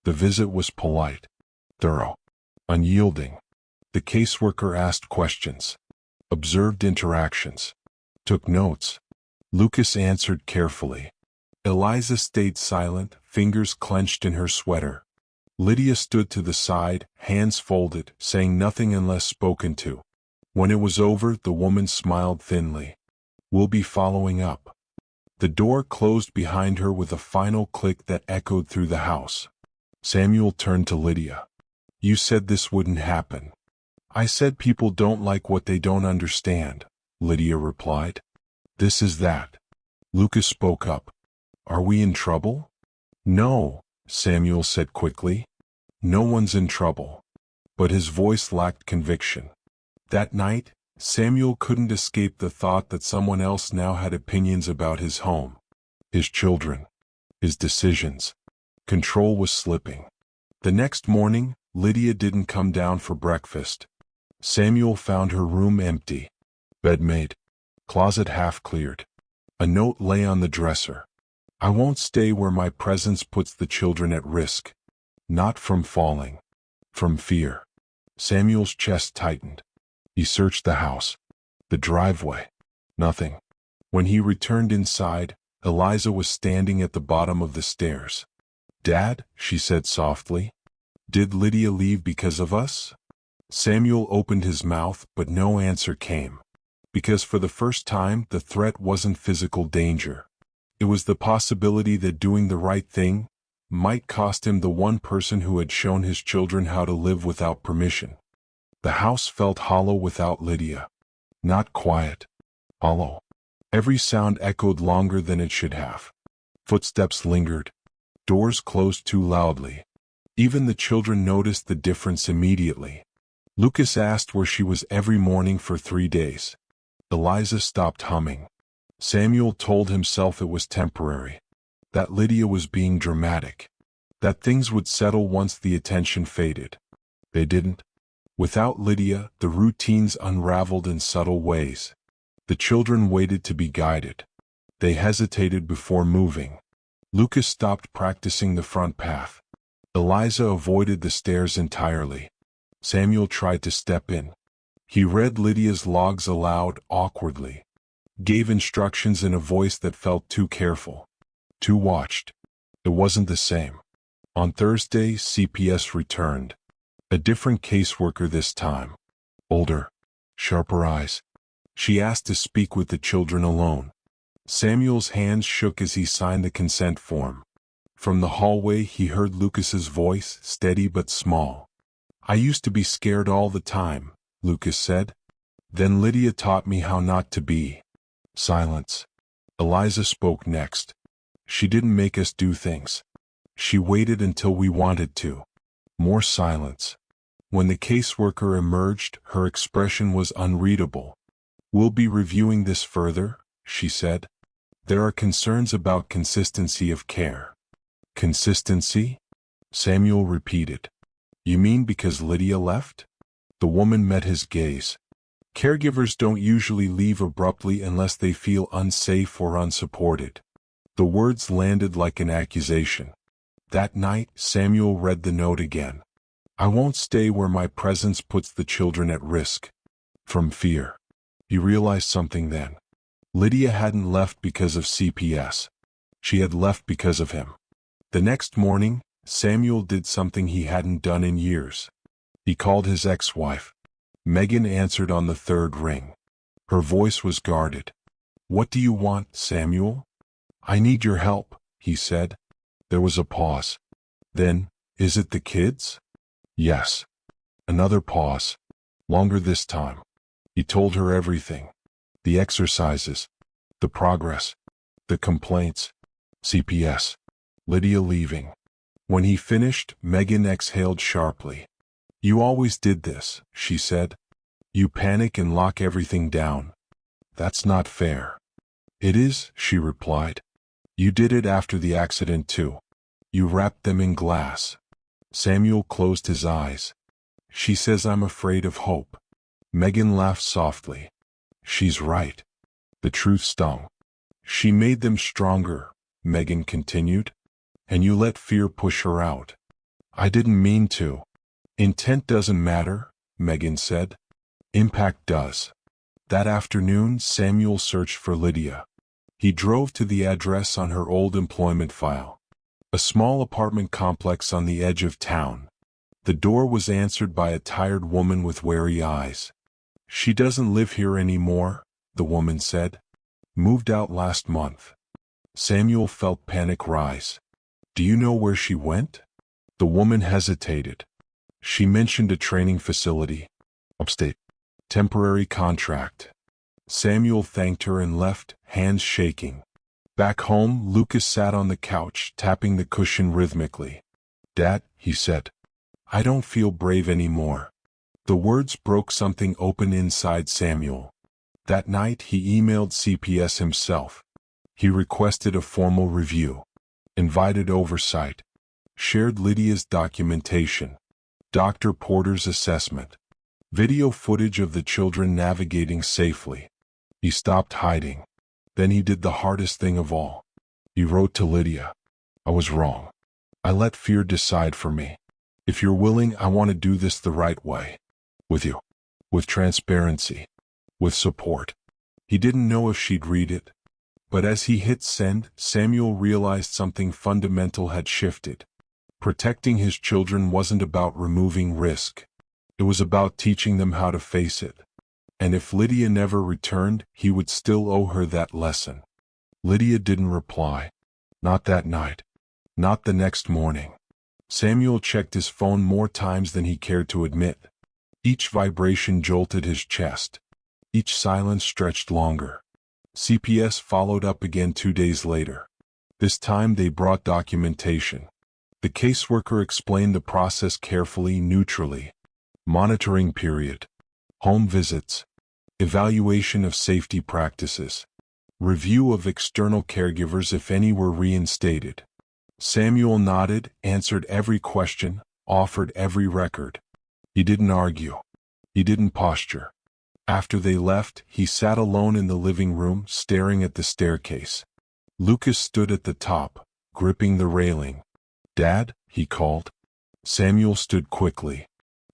The visit was polite. Thorough. Unyielding. The caseworker asked questions. Observed interactions. Took notes. Lucas answered carefully. Eliza stayed silent, fingers clenched in her sweater. Lydia stood to the side, hands folded, saying nothing unless spoken to. When it was over, the woman smiled thinly. "We'll be following up." The door closed behind her with a final click that echoed through the house. Samuel turned to Lydia. "You said this wouldn't happen." "I said people don't like what they don't understand," Lydia replied. "This is that." Lucas spoke up. "Are we in trouble?" "No," Samuel said quickly. "No one's in trouble." But his voice lacked conviction. That night, Samuel couldn't escape the thought that someone else now had opinions about his home, his children, his decisions. Control was slipping. The next morning, Lydia didn't come down for breakfast. Samuel found her room empty. Bed made. Closet half cleared. A note lay on the dresser. "I won't stay where my presence puts the children at risk. Not from falling. From fear." Samuel's chest tightened. He searched the house. The driveway. Nothing. When he returned inside, Eliza was standing at the bottom of the stairs. "Dad," she said softly. "Did Lydia leave because of us?" Samuel opened his mouth, but no answer came. Because for the first time, the threat wasn't physical danger. It was the possibility that doing the right thing might cost him the one person who had shown his children how to live without permission. The house felt hollow without Lydia. Not quiet. Hollow. Every sound echoed longer than it should have. Footsteps lingered. Doors closed too loudly. Even the children noticed the difference immediately. Lucas asked where she was every morning for 3 days. Eliza stopped humming. Samuel told himself it was temporary. That Lydia was being dramatic. That things would settle once the attention faded. They didn't. Without Lydia, the routines unraveled in subtle ways. The children waited to be guided. They hesitated before moving. Lucas stopped practicing the front path. Eliza avoided the stairs entirely. Samuel tried to step in. He read Lydia's logs aloud, awkwardly. Gave instructions in a voice that felt too careful. Too watched. It wasn't the same. On Thursday, CPS returned. A different caseworker this time. Older. Sharper eyes. She asked to speak with the children alone. Samuel's hands shook as he signed the consent form. From the hallway he heard Lucas's voice, steady but small. "I used to be scared all the time," Lucas said. "Then Lydia taught me how not to be." Silence. Eliza spoke next. "She didn't make us do things. She waited until we wanted to." More silence. When the caseworker emerged, her expression was unreadable. "We'll be reviewing this further," she said. "There are concerns about consistency of care." "Consistency?" Samuel repeated. "You mean because Lydia left?" The woman met his gaze. "Caregivers don't usually leave abruptly unless they feel unsafe or unsupported." The words landed like an accusation. That night, Samuel read the note again. "I won't stay where my presence puts the children at risk." From fear. He realized something then. Lydia hadn't left because of CPS. She had left because of him. The next morning, Samuel did something he hadn't done in years. He called his ex-wife. Megan answered on the third ring. Her voice was guarded. "What do you want, Samuel?" "I need your help," he said. There was a pause. Then, "Is it the kids?" "Yes." Another pause. Longer this time. He told her everything. The exercises. The progress. The complaints. CPS. Lydia leaving. When he finished, Megan exhaled sharply. "You always did this," she said. "You panic and lock everything down. That's not fair." "It is," she replied. "You did it after the accident too. You wrapped them in glass." Samuel closed his eyes. "She says I'm afraid of hope." Megan laughed softly. "She's right." The truth stung. "She made them stronger," Megan continued. "And you let fear push her out." "I didn't mean to." "Intent doesn't matter," Megan said. "Impact does." That afternoon, Samuel searched for Lydia. He drove to the address on her old employment file. A small apartment complex on the edge of town. The door was answered by a tired woman with wary eyes. She doesn't live here anymore, the woman said. Moved out last month. Samuel felt panic rise. Do you know where she went? The woman hesitated. She mentioned a training facility. Upstate. Temporary contract. Samuel thanked her and left, hands shaking. Back home, Lucas sat on the couch, tapping the cushion rhythmically. Dad, he said, I don't feel brave anymore. The words broke something open inside Samuel. That night he emailed CPS himself. He requested a formal review, invited oversight, shared Lydia's documentation, Dr. Porter's assessment, video footage of the children navigating safely. He stopped hiding. Then he did the hardest thing of all. He wrote to Lydia. I was wrong. I let fear decide for me. If you're willing, I want to do this the right way. With you. With transparency. With support. He didn't know if she'd read it. But as he hit send, Samuel realized something fundamental had shifted. Protecting his children wasn't about removing risk. It was about teaching them how to face it. And if Lydia never returned, he would still owe her that lesson. Lydia didn't reply. Not that night. Not the next morning. Samuel checked his phone more times than he cared to admit. Each vibration jolted his chest. Each silence stretched longer. CPS followed up again 2 days later. This time they brought documentation. The caseworker explained the process carefully, neutrally. Monitoring period. Home visits. Evaluation of safety practices. Review of external caregivers if any were reinstated. Samuel nodded, answered every question, offered every record. He didn't argue. He didn't posture. After they left, he sat alone in the living room, staring at the staircase. Lucas stood at the top, gripping the railing. Dad, he called. Samuel stood quickly.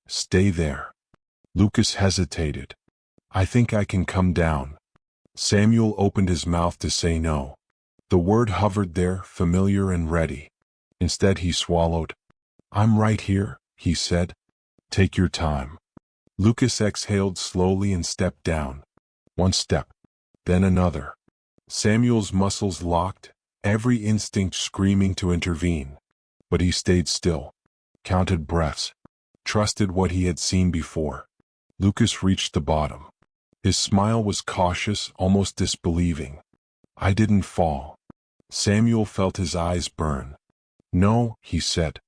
Stay there. Lucas hesitated. I think I can come down. Samuel opened his mouth to say no. The word hovered there, familiar and ready. Instead he swallowed. I'm right here, he said. Take your time. Lucas exhaled slowly and stepped down. One step. Then another. Samuel's muscles locked, every instinct screaming to intervene. But he stayed still. Counted breaths. Trusted what he had seen before. Lucas reached the bottom. His smile was cautious, almost disbelieving. I didn't fall. Samuel felt his eyes burn. No, he said.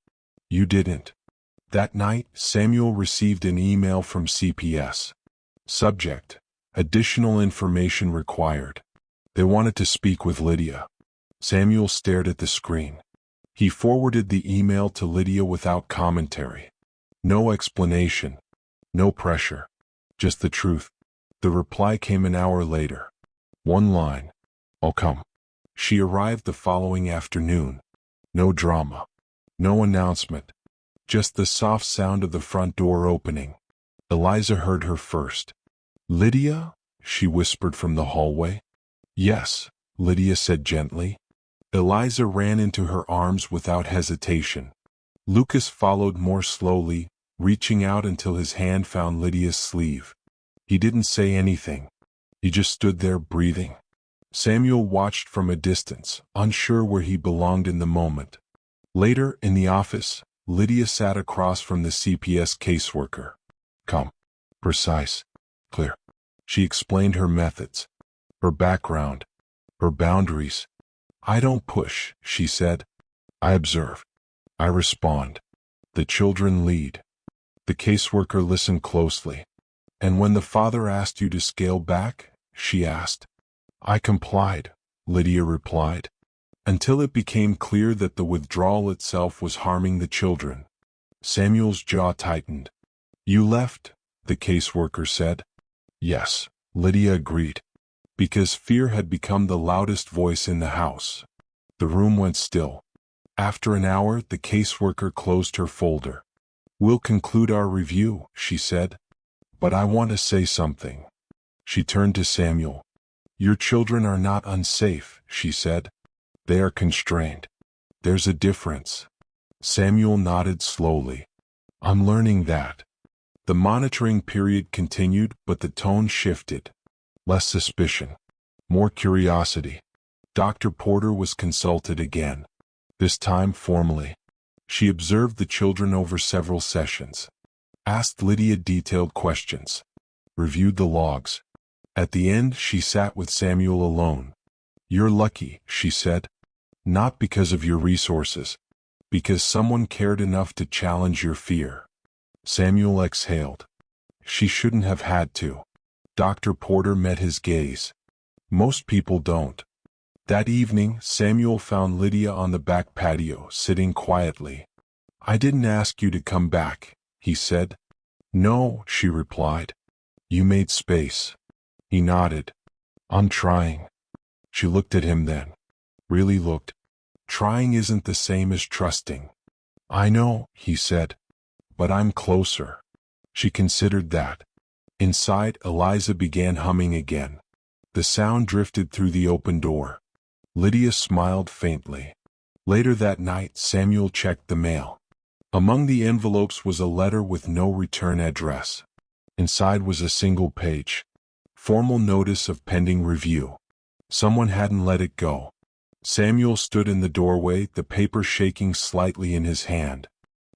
You didn't. That night, Samuel received an email from CPS. Subject: additional information required. They wanted to speak with Lydia. Samuel stared at the screen. He forwarded the email to Lydia without commentary. No explanation. No pressure. Just the truth. The reply came an hour later. One line. I'll come. She arrived the following afternoon. No drama. No announcement. Just the soft sound of the front door opening. Eliza heard her first. Lydia? She whispered from the hallway. Yes, Lydia said gently. Eliza ran into her arms without hesitation. Lucas followed more slowly, reaching out until his hand found Lydia's sleeve. He didn't say anything. He just stood there breathing. Samuel watched from a distance, unsure where he belonged in the moment. Later, in the office, Lydia sat across from the CPS caseworker. Calm. Precise. Clear. She explained her methods. Her background. Her boundaries. I don't push, she said. I observe. I respond. The children lead. The caseworker listened closely. And when the father asked you to scale back, she asked. I complied, Lydia replied, until it became clear that the withdrawal itself was harming the children. Samuel's jaw tightened. You left, the caseworker said. Yes, Lydia agreed. Because fear had become the loudest voice in the house. The room went still. After an hour, the caseworker closed her folder. We'll conclude our review, she said. But I want to say something. She turned to Samuel. Your children are not unsafe, she said. They are constrained. There's a difference. Samuel nodded slowly. I'm learning that. The monitoring period continued, but the tone shifted. Less suspicion. More curiosity. Dr. Porter was consulted again. This time formally. She observed the children over several sessions. Asked Lydia detailed questions. Reviewed the logs. At the end, she sat with Samuel alone. "You're lucky," she said. "Not because of your resources. Because someone cared enough to challenge your fear." Samuel exhaled. She shouldn't have had to. Dr. Porter met his gaze. Most people don't. That evening, Samuel found Lydia on the back patio, sitting quietly. "I didn't ask you to come back," he said. "No," she replied. "You made space." He nodded. "I'm trying." She looked at him then. Really looked. "Trying isn't the same as trusting." "I know," he said. "But I'm closer." She considered that. Inside, Eliza began humming again. The sound drifted through the open door. Lydia smiled faintly. Later that night, Samuel checked the mail. Among the envelopes was a letter with no return address. Inside was a single page. Formal notice of pending review. Someone hadn't let it go. Samuel stood in the doorway, the paper shaking slightly in his hand.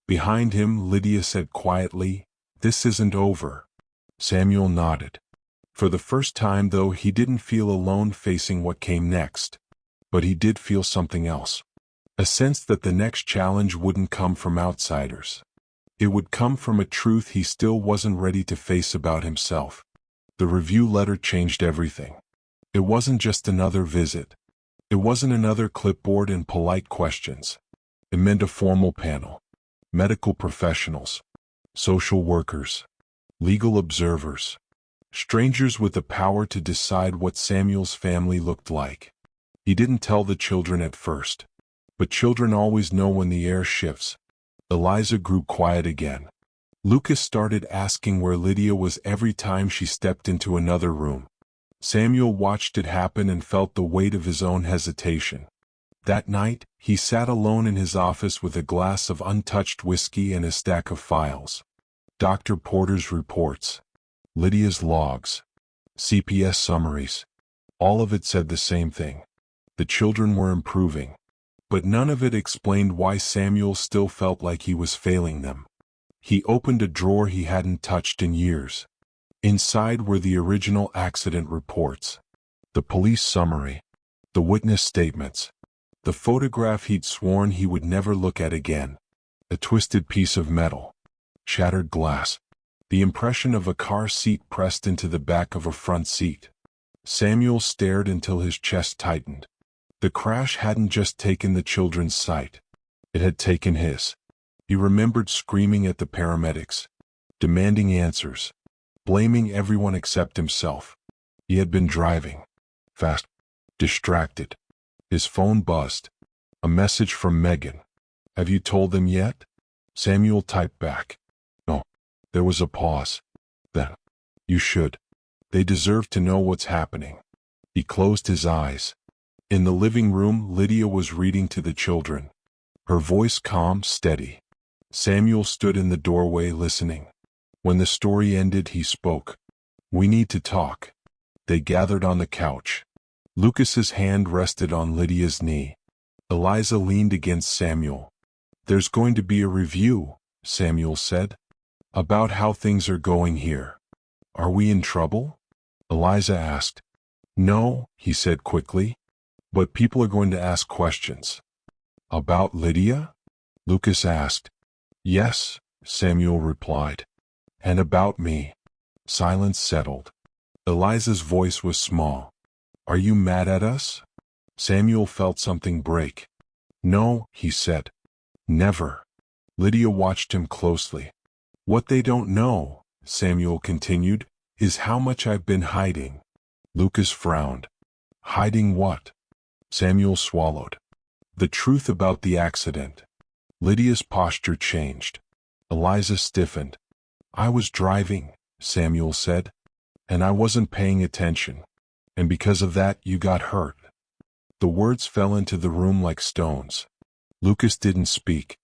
Behind him, Lydia said quietly, "This isn't over." Samuel nodded. For the first time, though, he didn't feel alone facing what came next. But he did feel something else. A sense that the next challenge wouldn't come from outsiders. It would come from a truth he still wasn't ready to face about himself. The review letter changed everything. It wasn't just another visit. It wasn't another clipboard and polite questions. It meant a formal panel. Medical professionals. Social workers. Legal observers. Strangers with the power to decide what Samuel's family looked like. He didn't tell the children at first. But children always know when the air shifts. Eliza grew quiet again. Lucas started asking where Lydia was every time she stepped into another room. Samuel watched it happen and felt the weight of his own hesitation. That night, he sat alone in his office with a glass of untouched whiskey and a stack of files. Dr. Porter's reports. Lydia's logs. CPS summaries. All of it said the same thing. The children were improving. But none of it explained why Samuel still felt like he was failing them. He opened a drawer he hadn't touched in years. Inside were the original accident reports. The police summary. The witness statements. The photograph he'd sworn he would never look at again. A twisted piece of metal. Shattered glass. The impression of a car seat pressed into the back of a front seat. Samuel stared until his chest tightened. The crash hadn't just taken the children's sight. It had taken his. He remembered screaming at the paramedics. Demanding answers. Blaming everyone except himself. He had been driving. Fast. Distracted. His phone buzzed. A message from Megan. "Have you told them yet?" Samuel typed back. "No." There was a pause. Then. "You should. They deserve to know what's happening." He closed his eyes. In the living room, Lydia was reading to the children. Her voice calm, steady. Samuel stood in the doorway listening. When the story ended, he spoke. "We need to talk." They gathered on the couch. Lucas's hand rested on Lydia's knee. Eliza leaned against Samuel. "There's going to be a review," Samuel said. "About how things are going here." "Are we in trouble?" Eliza asked. "No," he said quickly. "But people are going to ask questions." "About Lydia?" Lucas asked. "Yes," Samuel replied. "And about me." Silence settled. Eliza's voice was small. "Are you mad at us?" Samuel felt something break. "No," he said. "Never." Lydia watched him closely. "What they don't know," Samuel continued, "is how much I've been hiding." Lucas frowned. "Hiding what?" Samuel swallowed. "The truth about the accident." Lydia's posture changed. Eliza stiffened. "I was driving," Samuel said. "And I wasn't paying attention. And because of that, you got hurt." The words fell into the room like stones. Lucas didn't speak.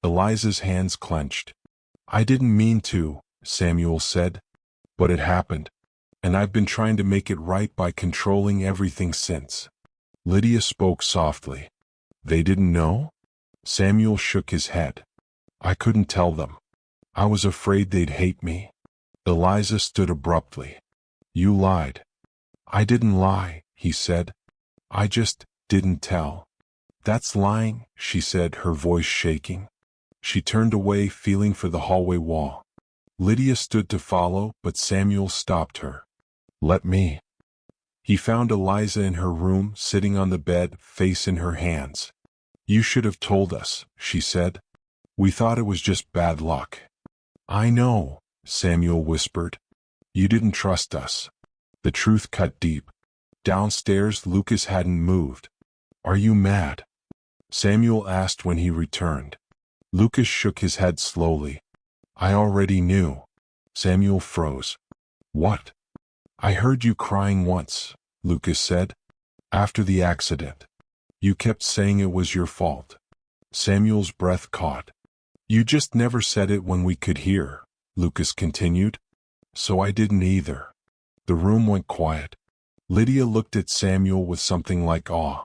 Eliza's hands clenched. "I didn't mean to," Samuel said. But it happened. And I've been trying to make it right by controlling everything since. Lydia spoke softly. They didn't know? Samuel shook his head. I couldn't tell them. I was afraid they'd hate me. Eliza stood abruptly. You lied. I didn't lie, he said. I just didn't tell. That's lying, she said, her voice shaking. She turned away, feeling for the hallway wall. Lydia stood to follow, but Samuel stopped her. Let me. He found Eliza in her room, sitting on the bed, face in her hands. You should have told us, she said. We thought it was just bad luck. I know, Samuel whispered. You didn't trust us. The truth cut deep. Downstairs, Lucas hadn't moved. Are you mad? Samuel asked when he returned. Lucas shook his head slowly. I already knew. Samuel froze. What? I heard you crying once, Lucas said. After the accident. You kept saying it was your fault. Samuel's breath caught. You just never said it when we could hear, Lucas continued. So I didn't either. The room went quiet. Lydia looked at Samuel with something like awe.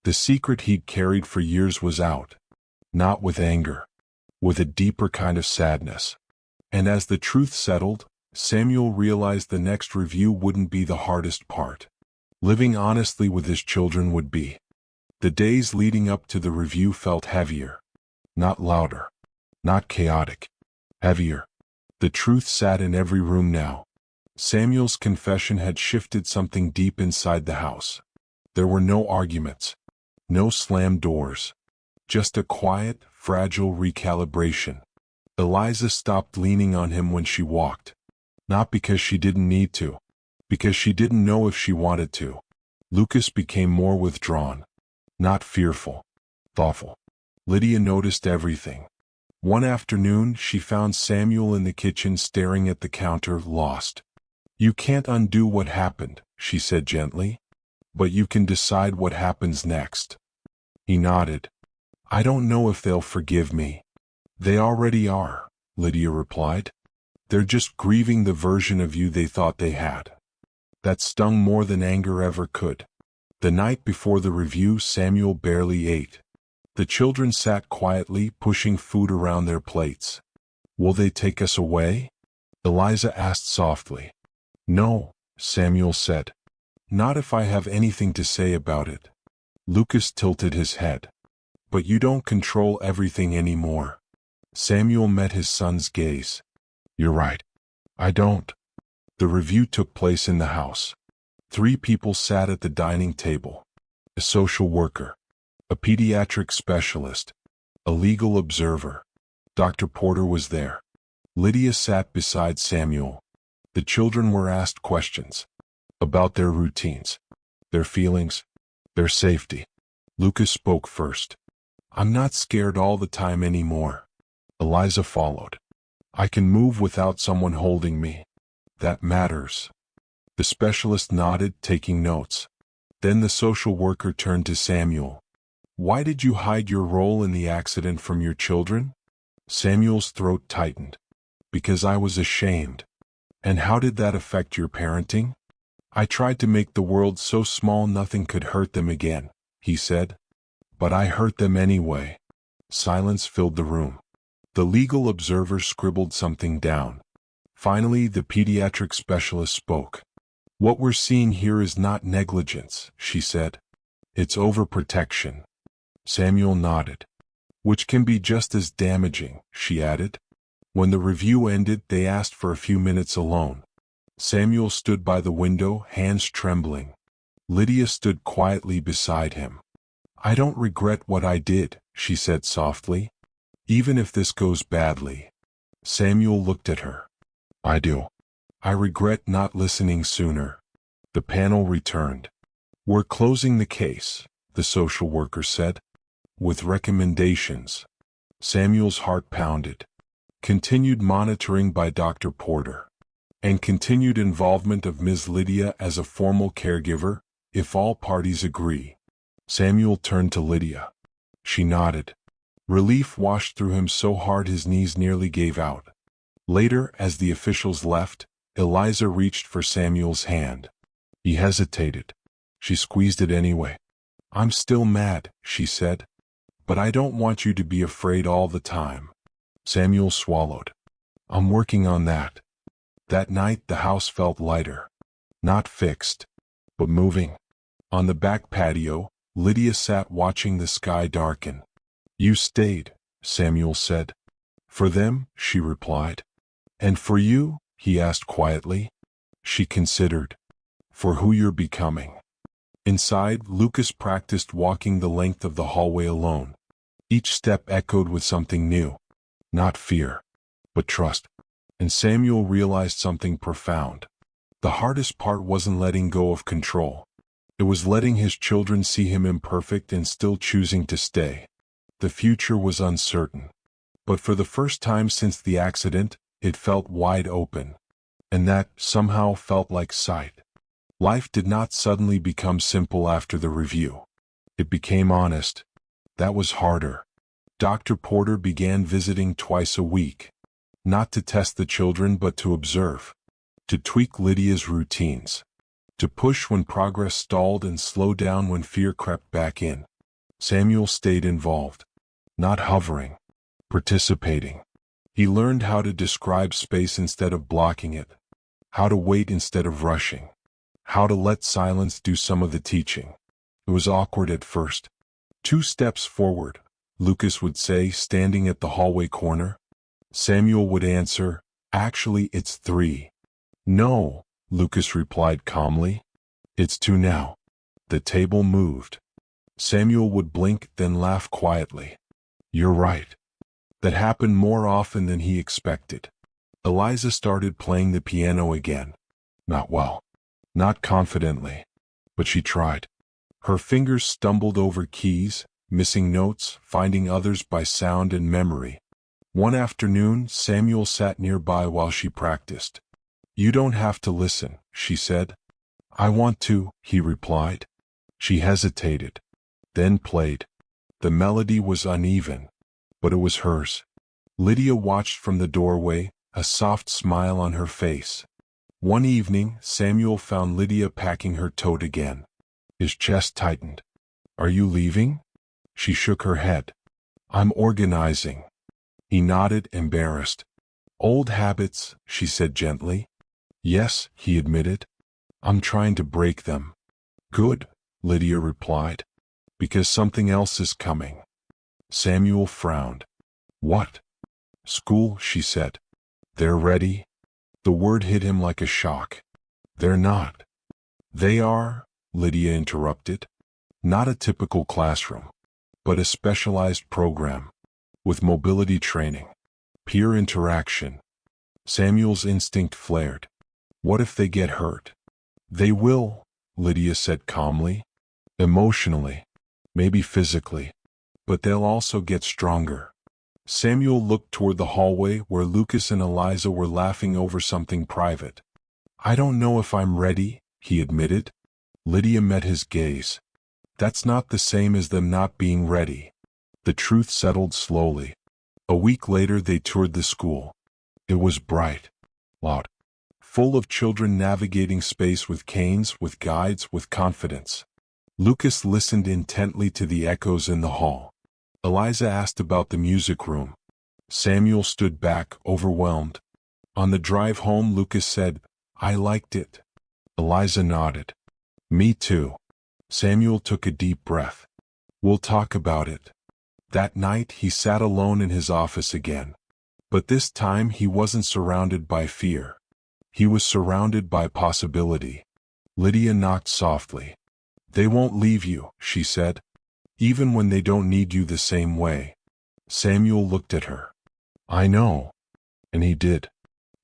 The secret he'd carried for years was out. Not with anger. With a deeper kind of sadness. And as the truth settled, Samuel realized the next review wouldn't be the hardest part. Living honestly with his children would be. The days leading up to the review felt heavier. Not louder. Not chaotic. Heavier. The truth sat in every room now. Samuel's confession had shifted something deep inside the house. There were no arguments. No slammed doors. Just a quiet, fragile recalibration. Eliza stopped leaning on him when she walked. Not because she didn't need to. Because she didn't know if she wanted to. Lucas became more withdrawn. Not fearful. Thoughtful. Lydia noticed everything. One afternoon, she found Samuel in the kitchen staring at the counter, lost. You can't undo what happened, she said gently. But you can decide what happens next. He nodded. I don't know if they'll forgive me. They already are, Lydia replied. They're just grieving the version of you they thought they had. That stung more than anger ever could. The night before the review, Samuel barely ate. The children sat quietly, pushing food around their plates. Will they take us away? Eliza asked softly. No, Samuel said. Not if I have anything to say about it. Lucas tilted his head. But you don't control everything anymore. Samuel met his son's gaze. You're right. I don't. The review took place in the house. 3 people sat at the dining table. A social worker. A pediatric specialist. A legal observer. Dr. Porter was there. Lydia sat beside Samuel. The children were asked questions. About their routines. Their feelings. Their safety. Lucas spoke first. I'm not scared all the time anymore. Eliza followed. I can move without someone holding me. That matters. The specialist nodded, taking notes. Then the social worker turned to Samuel. Why did you hide your role in the accident from your children? Samuel's throat tightened. Because I was ashamed. And how did that affect your parenting? I tried to make the world so small nothing could hurt them again, he said. But I hurt them anyway. Silence filled the room. The legal observer scribbled something down. Finally, the pediatric specialist spoke. What we're seeing here is not negligence, she said. It's overprotection. Samuel nodded. Which can be just as damaging, she added. When the review ended, they asked for a few minutes alone. Samuel stood by the window, hands trembling. Lydia stood quietly beside him. I don't regret what I did, she said softly. Even if this goes badly. Samuel looked at her. I do. I regret not listening sooner. The panel returned. We're closing the case, the social worker said. With recommendations. Samuel's heart pounded. Continued monitoring by Dr. Porter. And continued involvement of Ms. Lydia as a formal caregiver, if all parties agree. Samuel turned to Lydia. She nodded. Relief washed through him so hard his knees nearly gave out. Later, as the officials left, Eliza reached for Samuel's hand. He hesitated. She squeezed it anyway. "I'm still mad," she said. "But I don't want you to be afraid all the time." Samuel swallowed. "I'm working on that." That night the house felt lighter. Not fixed, but moving. On the back patio, Lydia sat watching the sky darken. "You stayed," Samuel said. "For them," she replied. "And for you?" he asked quietly. She considered. "For who you're becoming." Inside, Lucas practiced walking the length of the hallway alone. Each step echoed with something new. Not fear, but trust. And Samuel realized something profound. The hardest part wasn't letting go of control. It was letting his children see him imperfect and still choosing to stay. The future was uncertain. But for the first time since the accident, it felt wide open. And that, somehow, felt like sight. Life did not suddenly become simple after the review. It became honest. That was harder. Dr. Porter began visiting twice a week. Not to test the children but to observe. To tweak Lydia's routines. To push when progress stalled and slow down when fear crept back in. Samuel stayed involved. Not hovering. Participating. He learned how to describe space instead of blocking it. How to wait instead of rushing. How to let silence do some of the teaching. It was awkward at first. 2 steps forward, Lucas would say, standing at the hallway corner. Samuel would answer, "Actually, it's 3. "No," Lucas replied calmly. "It's 2 now." The table moved. Samuel would blink, then laugh quietly. "You're right." That happened more often than he expected. Eliza started playing the piano again. Not well. Not confidently. But she tried. Her fingers stumbled over keys, missing notes, finding others by sound and memory. One afternoon, Samuel sat nearby while she practiced. "You don't have to listen," she said. "I want to," he replied. She hesitated. Then played. The melody was uneven, but it was hers. Lydia watched from the doorway, a soft smile on her face. One evening, Samuel found Lydia packing her tote again. His chest tightened. "Are you leaving?" She shook her head. "I'm organizing." He nodded, embarrassed. "Old habits," she said gently. "Yes," he admitted. "I'm trying to break them." "Good," Lydia replied. "Because something else is coming." Samuel frowned. "What?" "School," she said. "They're ready?" The word hit him like a shock. "They're not." "They are," Lydia interrupted. "Not a typical classroom, but a specialized program. With mobility training. Peer interaction." Samuel's instinct flared. "What if they get hurt?" "They will," Lydia said calmly. "Emotionally. Maybe physically. But they'll also get stronger." Samuel looked toward the hallway where Lucas and Eliza were laughing over something private. "I don't know if I'm ready," he admitted. Lydia met his gaze. "That's not the same as them not being ready." The truth settled slowly. A week later they toured the school. It was bright, loud, full of children navigating space with canes, with guides, with confidence. Lucas listened intently to the echoes in the hall. Eliza asked about the music room. Samuel stood back, overwhelmed. On the drive home, Lucas said, "I liked it." Eliza nodded. "Me too." Samuel took a deep breath. "We'll talk about it." That night he sat alone in his office again. But this time he wasn't surrounded by fear. He was surrounded by possibility. Lydia knocked softly. "They won't leave you," she said. "Even when they don't need you the same way." Samuel looked at her. "I know." And he did.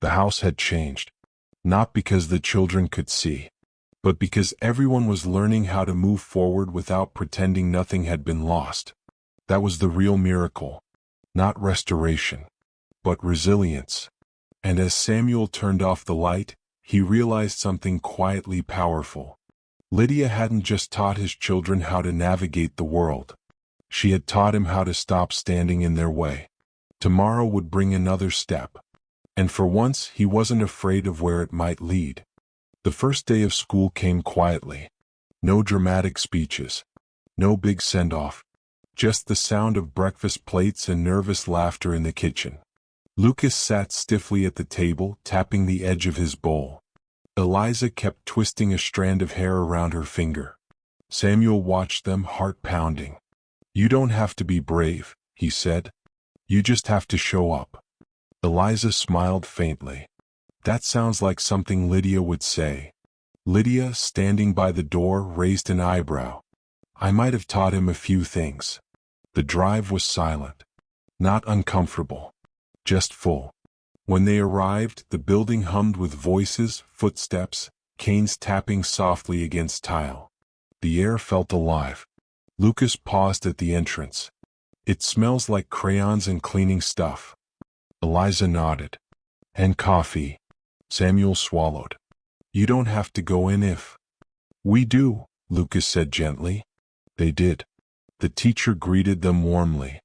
The house had changed. Not because the children could see, but because everyone was learning how to move forward without pretending nothing had been lost. That was the real miracle. Not restoration, but resilience. And as Samuel turned off the light, he realized something quietly powerful. Lydia hadn't just taught his children how to navigate the world. She had taught him how to stop standing in their way. Tomorrow would bring another step. And for once he wasn't afraid of where it might lead. The first day of school came quietly. No dramatic speeches. No big send-off. Just the sound of breakfast plates and nervous laughter in the kitchen. Lucas sat stiffly at the table, tapping the edge of his bowl. Eliza kept twisting a strand of hair around her finger. Samuel watched them, heart pounding. "You don't have to be brave," he said. "You just have to show up." Eliza smiled faintly. "That sounds like something Lydia would say." Lydia, standing by the door, raised an eyebrow. "I might have taught him a few things." The drive was silent. Not uncomfortable. Just full. When they arrived, the building hummed with voices, footsteps, canes tapping softly against tile. The air felt alive. Lucas paused at the entrance. "It smells like crayons and cleaning stuff." Eliza nodded. "And coffee." Samuel swallowed. "You don't have to go in if." "We do," Lucas said gently. They did. The teacher greeted them warmly.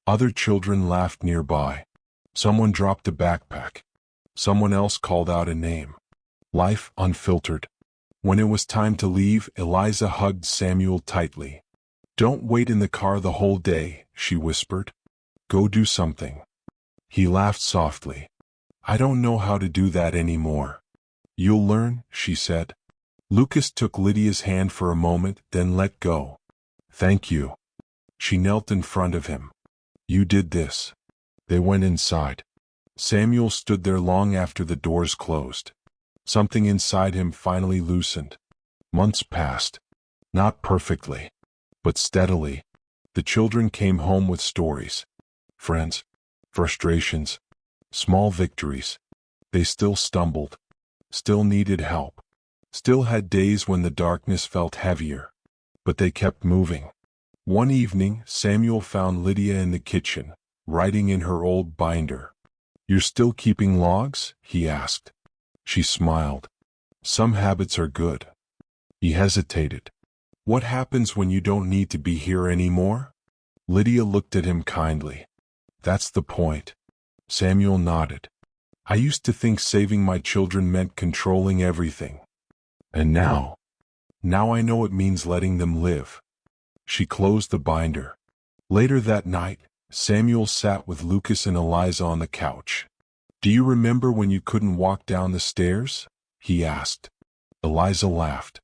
Other children laughed nearby. Someone dropped a backpack. Someone else called out a name. Life unfiltered. When it was time to leave, Eliza hugged Samuel tightly. "Don't wait in the car the whole day," she whispered. "Go do something." He laughed softly. "I don't know how to do that anymore." "You'll learn," she said. Lucas took Lydia's hand for a moment, then let go. "Thank you." She knelt in front of him. "You did this." They went inside. Samuel stood there long after the doors closed. Something inside him finally loosened. Months passed. Not perfectly, but steadily. The children came home with stories. Friends. Frustrations. Small victories. They still stumbled. Still needed help. Still had days when the darkness felt heavier. But they kept moving. One evening, Samuel found Lydia in the kitchen, writing in her old binder. "You're still keeping logs?" he asked. She smiled. "Some habits are good." He hesitated. "What happens when you don't need to be here anymore?" Lydia looked at him kindly. "That's the point." Samuel nodded. "I used to think saving my children meant controlling everything. And now I know it means letting them live." She closed the binder. Later that night, Samuel sat with Lucas and Eliza on the couch. "Do you remember when you couldn't walk down the stairs?" he asked. Eliza laughed.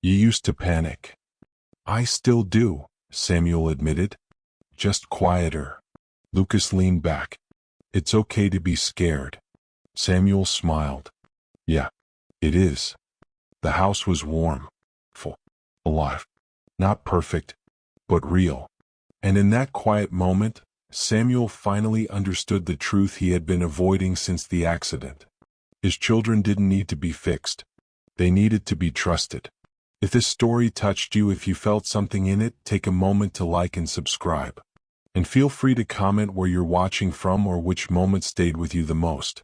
"You used to panic." "I still do," Samuel admitted. "Just quieter." Lucas leaned back. "It's okay to be scared." Samuel smiled. "Yeah, it is." The house was warm, full, alive. Not perfect, but real. And in that quiet moment, Samuel finally understood the truth he had been avoiding since the accident. His children didn't need to be fixed. They needed to be trusted. If this story touched you, if you felt something in it, take a moment to like and subscribe. And feel free to comment where you're watching from or which moment stayed with you the most.